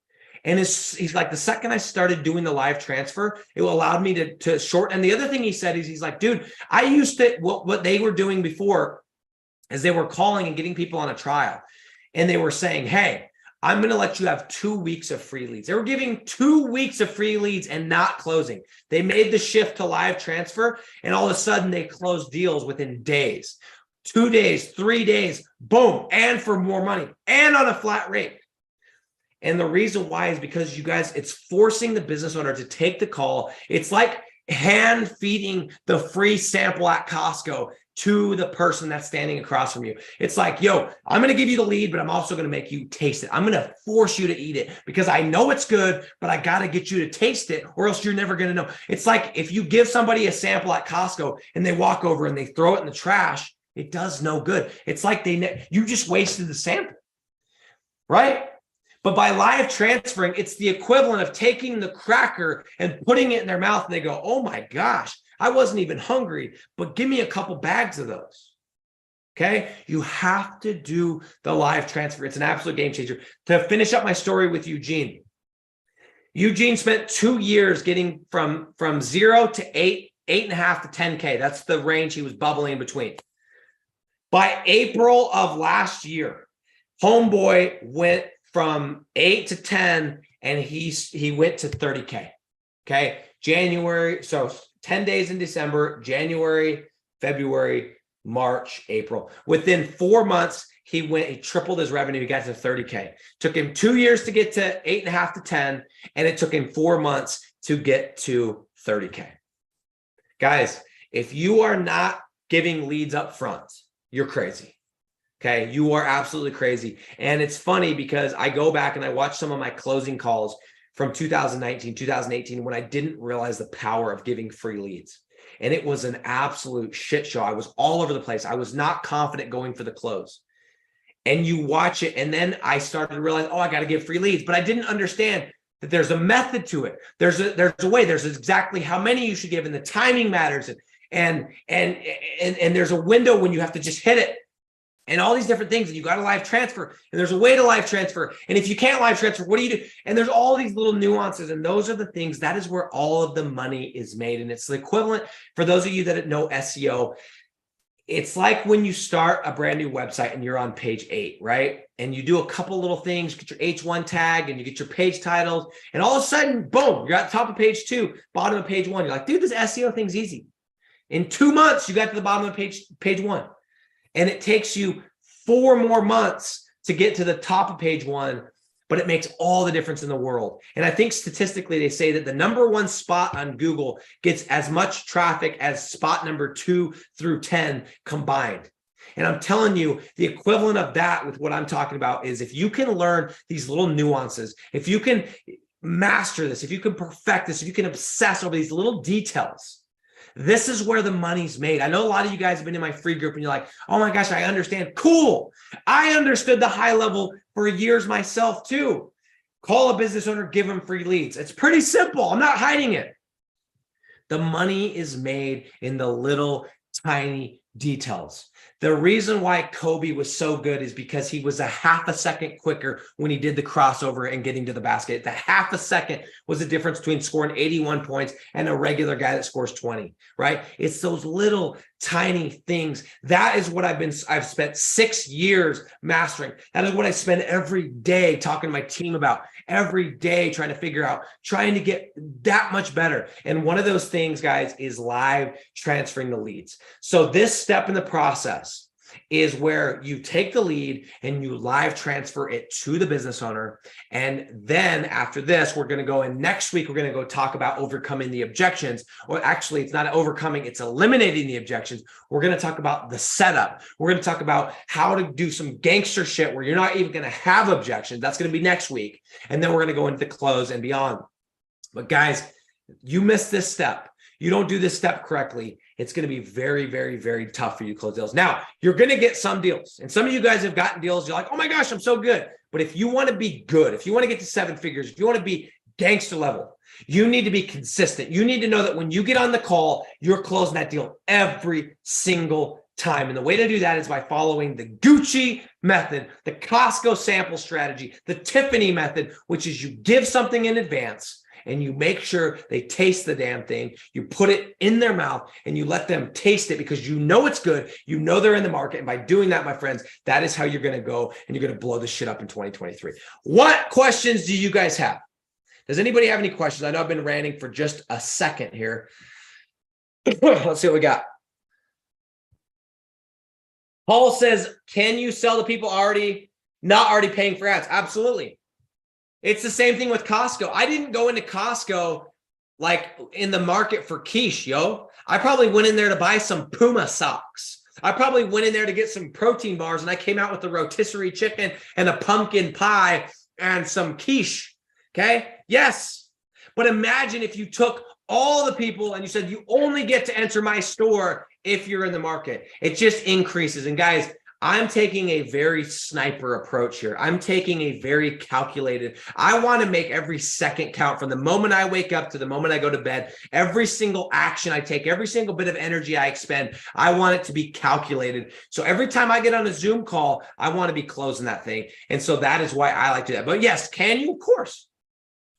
And he's like, the second I started doing the live transfer, it allowed me to short. And the other thing he said is, he's like, dude, I used to, what they were doing before is they were calling and getting people on a trial. And they were saying, hey, I'm going to let you have 2 weeks of free leads. They were giving 2 weeks of free leads and not closing. They made the shift to live transfer, and all of a sudden they closed deals within days, 2 days, 3 days, boom, and for more money and on a flat rate. And the reason why is because, you guys, it's forcing the business owner to take the call. It's like hand feeding the free sample at Costco to the person that's standing across from you. It's like, yo, I'm going to give you the lead, but I'm also going to make you taste it. I'm going to force you to eat it because I know it's good, but I got to get you to taste it, or else you're never going to know. It's like if you give somebody a sample at Costco and they walk over and they throw it in the trash, it does no good. It's like you just wasted the sample, right? But by live transferring, it's the equivalent of taking the cracker and putting it in their mouth, and they go, oh my gosh, I wasn't even hungry, but give me a couple bags of those. Okay. You have to do the live transfer. It's an absolute game changer. To finish up my story with Eugene. Eugene spent 2 years getting from 0 to 8.5 to 10K. That's the range he was bubbling in between. By April of last year, homeboy went from 8 to 10, and he went to 30K. Okay. January. So 10 days in December, January, February, March, April. Within 4 months, he tripled his revenue. He got to 30K. Took him 2 years to get to 8.5 to 10, and it took him 4 months to get to 30K. Guys, if you are not giving leads up front, you're crazy. Okay, you are absolutely crazy. And it's funny because I go back and I watch some of my closing calls from 2019, 2018, when I didn't realize the power of giving free leads. And it was an absolute shit show. I was all over the place. I was not confident going for the close. And you watch it, and then I started to realize, oh, I got to give free leads. But I didn't understand that there's a method to it. There's a way. There's exactly how many you should give, and the timing matters. And there's a window when you have to just hit it. And all these different things, and you got to live transfer, and there's a way to live transfer. And if you can't live transfer, what do you do? And there's all these little nuances, and those are the things, that is where all of the money is made. And it's the equivalent, for those of you that know SEO, it's like when you start a brand new website and you're on page 8, right? And you do a couple little things, get your H1 tag, and you get your page titles, and all of a sudden, boom, you're at the top of page 2, bottom of page 1. You're like, dude, this SEO thing's easy. In 2 months, you got to the bottom of page 1. And it takes you 4 more months to get to the top of page 1, but it makes all the difference in the world. And I think statistically, they say that the #1 spot on Google gets as much traffic as spot number 2 through 10 combined. And I'm telling you, the equivalent of that with what I'm talking about is, if you can learn these little nuances, if you can master this, if you can perfect this, if you can obsess over these little details, this is where the money's made. I know a lot of you guys have been in my free group and you're like, oh my gosh, I understand. Cool. I understood the high level for years myself too. Call a business owner, give them free leads. It's pretty simple. I'm not hiding it. The money is made in the little tiny details. The reason why Kobe was so good is because he was a half a second quicker when he did the crossover and getting to the basket. The half a second was the difference between scoring 81 points and a regular guy that scores 20, right? It's those little tiny things. That is what I've spent 6 years mastering. That is what I spend every day talking to my team about, every day trying to figure out, trying to get that much better. And one of those things, guys, is live transferring the leads. So this step in the process is where you take the lead and you live transfer it to the business owner. And then after this, we're going to go in next week, we're going to go talk about overcoming the objections. Or actually, it's not overcoming, it's eliminating the objections. We're going to talk about the setup. We're going to talk about how to do some gangster shit where you're not even going to have objections. That's going to be next week. And then we're going to go into the close and beyond. But guys, you missed this step. You don't do this step correctly, it's going to be very, very, very tough for you to close deals. Now, you're going to get some deals. And some of you guys have gotten deals. You're like, oh my gosh, I'm so good. But if you want to be good, if you want to get to 7 figures, if you want to be gangster level, you need to be consistent. You need to know that when you get on the call, you're closing that deal every single time. And the way to do that is by following the Gucci method, the Costco sample strategy, the Tiffany method, which is you give something in advance and you make sure they taste the damn thing. You put it in their mouth and you let them taste it because you know it's good. You know they're in the market. And by doing that, my friends, that is how you're going to go and you're going to blow this shit up in 2023. What questions do you guys have? Does anybody have any questions? I know I've been ranting for just a second here. Let's see what we got. Paul says, can you sell to people not already paying for ads? Absolutely. It's the same thing with Costco. I didn't go into Costco like in the market for quiche, yo. I probably went in there to buy some Puma socks. I probably went in there to get some protein bars and I came out with a rotisserie chicken and a pumpkin pie and some quiche. Okay. Yes. But imagine if you took all the people and you said, you only get to enter my store if you're in the market. It just increases. And guys, I'm taking a very sniper approach here. I'm taking a very calculated. I want to make every second count from the moment I wake up to the moment I go to bed. Every single action I take, every single bit of energy I expend, I want it to be calculated. So every time I get on a Zoom call, I want to be closing that thing. And so that is why I like to do that. But yes, can you? Of course.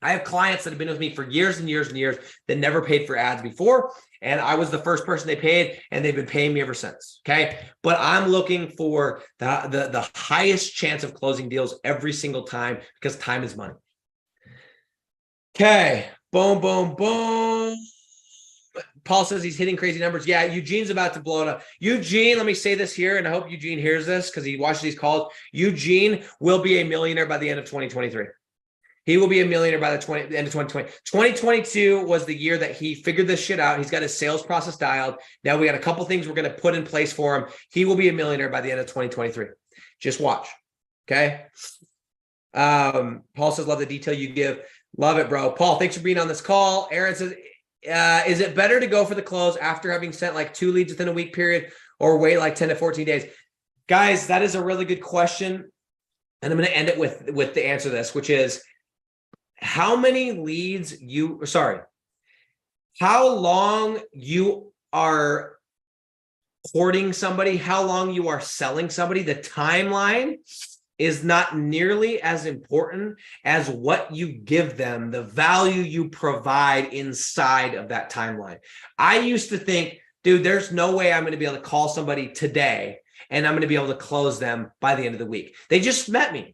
I have clients that have been with me for years and years and years that never paid for ads before. And I was the first person they paid, and they've been paying me ever since. Okay. But I'm looking for the highest chance of closing deals every single time because time is money. Okay. Boom, boom, boom. Paul says he's hitting crazy numbers. Yeah, Eugene's about to blow it up. Eugene, let me say this here, and I hope Eugene hears this because he watches these calls. Eugene will be a millionaire by the end of 2023. He will be a millionaire by the end of 2020. 2022 was the year that he figured this shit out. He's got his sales process dialed. Now we got a couple things we're going to put in place for him. He will be a millionaire by the end of 2023. Just watch. Okay. Paul says, love the detail you give. Love it, bro. Paul, thanks for being on this call. Aaron says, is it better to go for the close after having sent like 2 leads within a week period or wait like 10 to 14 days? Guys, that is a really good question. And I'm going to end it with the answer to this, which is, how long you are courting somebody, how long you are selling somebody, the timeline is not nearly as important as what you give them, the value you provide inside of that timeline. I used to think, dude, there's no way I'm going to be able to call somebody today and I'm going to be able to close them by the end of the week. They just met me.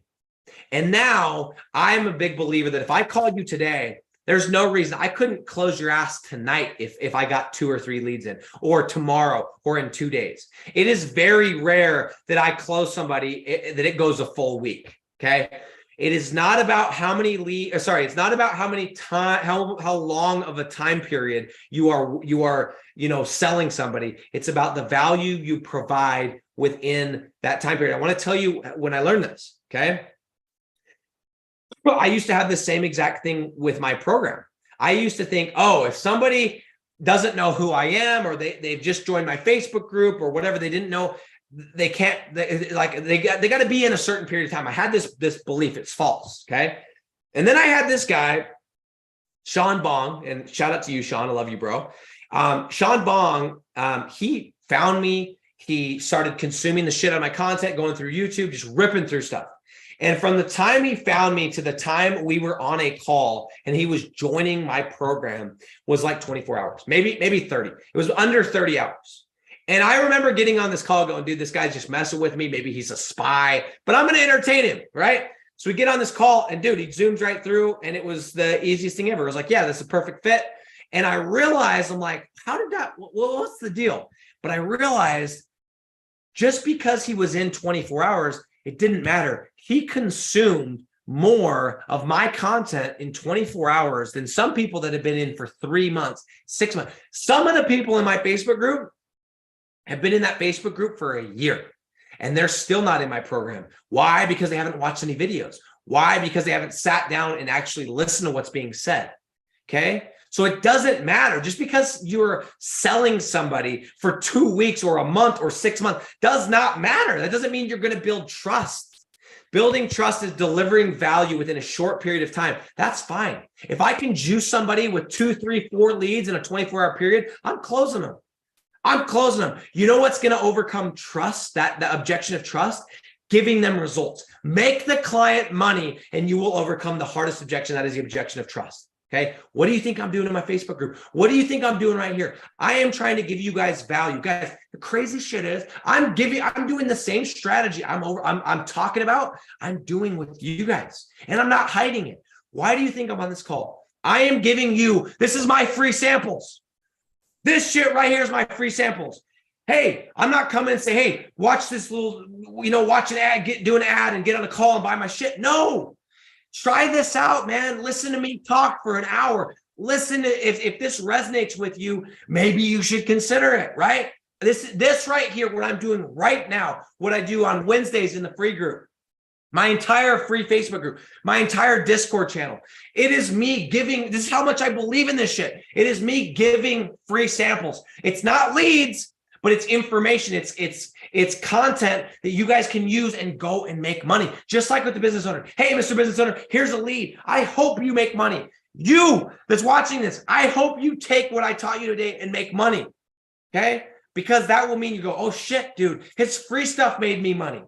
And now I'm a big believer that if I called you today, there's no reason I couldn't close your ass tonight if I got 2 or 3 leads in, or tomorrow, or in 2 days. It is very rare that I close somebody that it goes a full week. Okay. It is not about how many it's not about how many time, how long of a time period you are, selling somebody. It's about the value you provide within that time period. I want to tell you when I learned this. Okay. I used to have the same exact thing with my program. I used to think, oh, if somebody doesn't know who I am, or they've just joined my Facebook group or whatever, they didn't know, they got to be in a certain period of time. I had this belief. It's false. Okay. And then I had this guy, Sean Bong, and shout out to you, Sean. I love you, bro. Sean Bong, he found me. He started consuming the shit out of my content, going through YouTube, just ripping through stuff. And from the time he found me to the time we were on a call and he was joining my program was like 24 hours, maybe 30. It was under 30 hours. And I remember getting on this call going, dude, this guy's just messing with me. Maybe he's a spy, but I'm going to entertain him, right? So we get on this call and dude, he zooms right through and it was the easiest thing ever. It was like, yeah, this is a perfect fit. And I realized, I'm like, what's the deal? But I realized just because he was in 24 hours, it didn't matter. He consumed more of my content in 24 hours than some people that have been in for 3 months, 6 months. Some of the people in my Facebook group have been in that Facebook group for a year and they're still not in my program. Why? Because they haven't watched any videos. Why? Because they haven't sat down and actually listened to what's being said. Okay. So it doesn't matter. Just because you're selling somebody for 2 weeks or a month or 6 months does not matter. That doesn't mean you're going to build trust. Building trust is delivering value within a short period of time. That's fine. If I can juice somebody with 2, 3, 4 leads in a 24-hour period, I'm closing them. I'm closing them. You know what's going to overcome trust, the objection of trust? Giving them results. Make the client money and you will overcome the hardest objection. That is the objection of trust. Okay. What do you think I'm doing in my Facebook group? What do you think I'm doing right here? I am trying to give you guys value. Guys, the crazy shit is I'm doing the same strategy I'm talking about. I'm doing with you guys and I'm not hiding it. Why do you think I'm on this call? I am giving you, this is my free samples. This shit right here is my free samples. Hey, I'm not coming and say, hey, watch this little, watch an ad, do an ad and get on a call and buy my shit. No. Try this out, man. Listen to me talk for an hour. Listen to if this resonates with you, maybe you should consider it, right? This right here, what I'm doing right now, what I do on Wednesdays in the free group, my entire free Facebook group, my entire Discord channel. It is me giving, this is how much I believe in this shit. It is me giving free samples. It's not leads, but it's information. It's content that you guys can use and go and make money. Just like with the business owner. Hey, Mr. Business Owner, here's a lead. I hope you make money. You that's watching this, I hope you take what I taught you today and make money. Okay? Because that will mean you go, oh shit, dude, his free stuff made me money.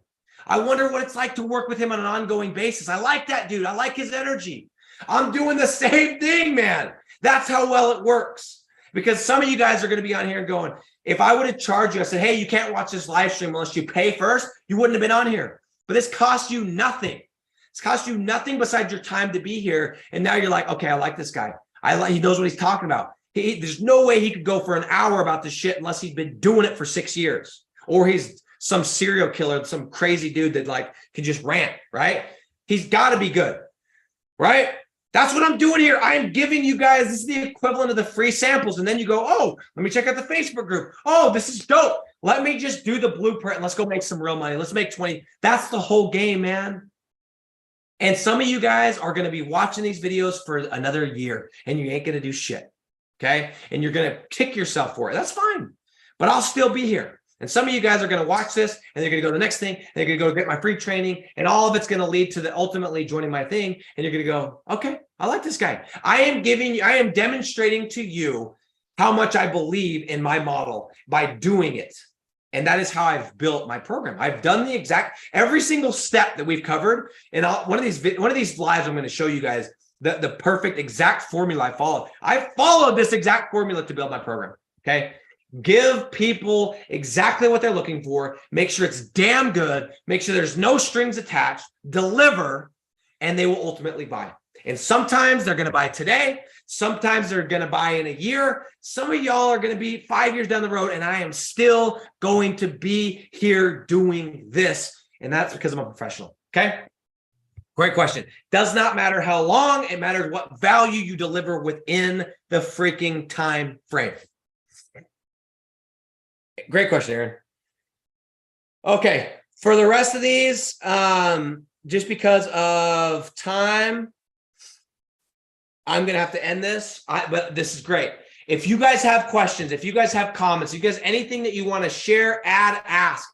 I wonder what it's like to work with him on an ongoing basis. I like that dude. I like his energy. I'm doing the same thing, man. That's how well it works. Because some of you guys are going to be on here and going, if I would have charged you, I said, hey, you can't watch this live stream unless you pay first, you wouldn't have been on here. But this costs you nothing. It's cost you nothing besides your time to be here. And now you're like, okay, I like this guy. He knows what he's talking about. There's no way he could go for an hour about this shit unless he's been doing it for 6 years. Or he's some serial killer, some crazy dude that can just rant, right? He's got to be good, right? That's what I'm doing here. I am giving you guys, this is the equivalent of the free samples. And then you go, oh, let me check out the Facebook group. Oh, this is dope. Let me just do the blueprint and let's go make some real money. Let's make 20. That's the whole game, man. And some of you guys are going to be watching these videos for another year and you ain't going to do shit. Okay. And you're going to kick yourself for it. That's fine. But I'll still be here. And some of you guys are going to watch this and they're going to go to the next thing. And they're going to go get my free training and all of it's going to lead to ultimately joining my thing. And you're going to go, okay, I like this guy. I am demonstrating to you how much I believe in my model by doing it. And that is how I've built my program. I've done every single step that we've covered. And one of these lives, I'm going to show you guys the perfect exact formula I followed. I followed this exact formula to build my program. Okay. Give people exactly what they're looking for. Make sure it's damn good. Make sure there's no strings attached. Deliver, and they will ultimately buy. And sometimes they're going to buy today. Sometimes they're going to buy in a year. Some of y'all are going to be 5 years down the road, and I am still going to be here doing this. And that's because I'm a professional. Okay? Great question. Does not matter how long. It matters what value you deliver within the freaking time frame. Great question, Aaron. Okay, for the rest of these, just because of time, I'm going to have to end this, but this is great. If you guys have questions, if you guys have comments, if you guys anything that you want to share, add, ask,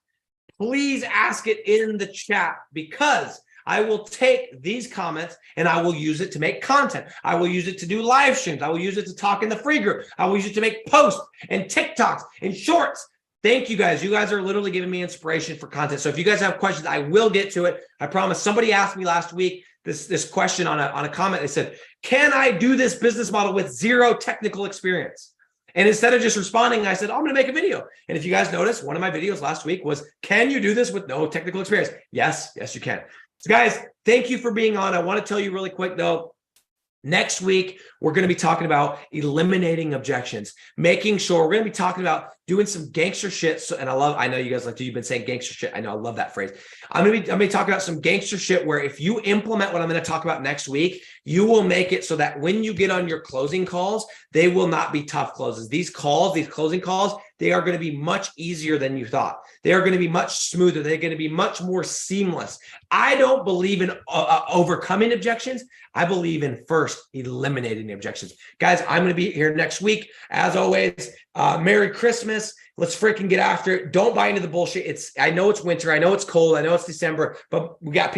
please ask it in the chat because I will take these comments and I will use it to make content. I will use it to do live streams. I will use it to talk in the free group. I will use it to make posts and TikToks and shorts. Thank you guys. You guys are literally giving me inspiration for content. So if you guys have questions, I will get to it. I promise. Somebody asked me last week this question on a comment. They said, can I do this business model with zero technical experience? And instead of just responding, I said, I'm going to make a video. And if you guys notice, one of my videos last week was, can you do this with no technical experience? Yes, you can. So guys, thank you for being on. I want to tell you really quick though, next week, we're going to be talking about eliminating objections, making sure we're going to be talking about doing some gangster shit. So, and I know you guys you've been saying gangster shit. I know, I love that phrase. I'm going to be talking about some gangster shit where if you implement what I'm going to talk about next week, you will make it so that when you get on your closing calls, they will not be tough closes. These closing calls, they are going to be much easier than you thought. They are going to be much smoother. They're going to be much more seamless. I don't believe in overcoming objections. I believe in first eliminating the objections. Guys, I'm going to be here next week. As always, Merry Christmas. Let's freaking get after it. Don't buy into the bullshit. I know it's winter. I know it's cold. I know it's December, but we got people.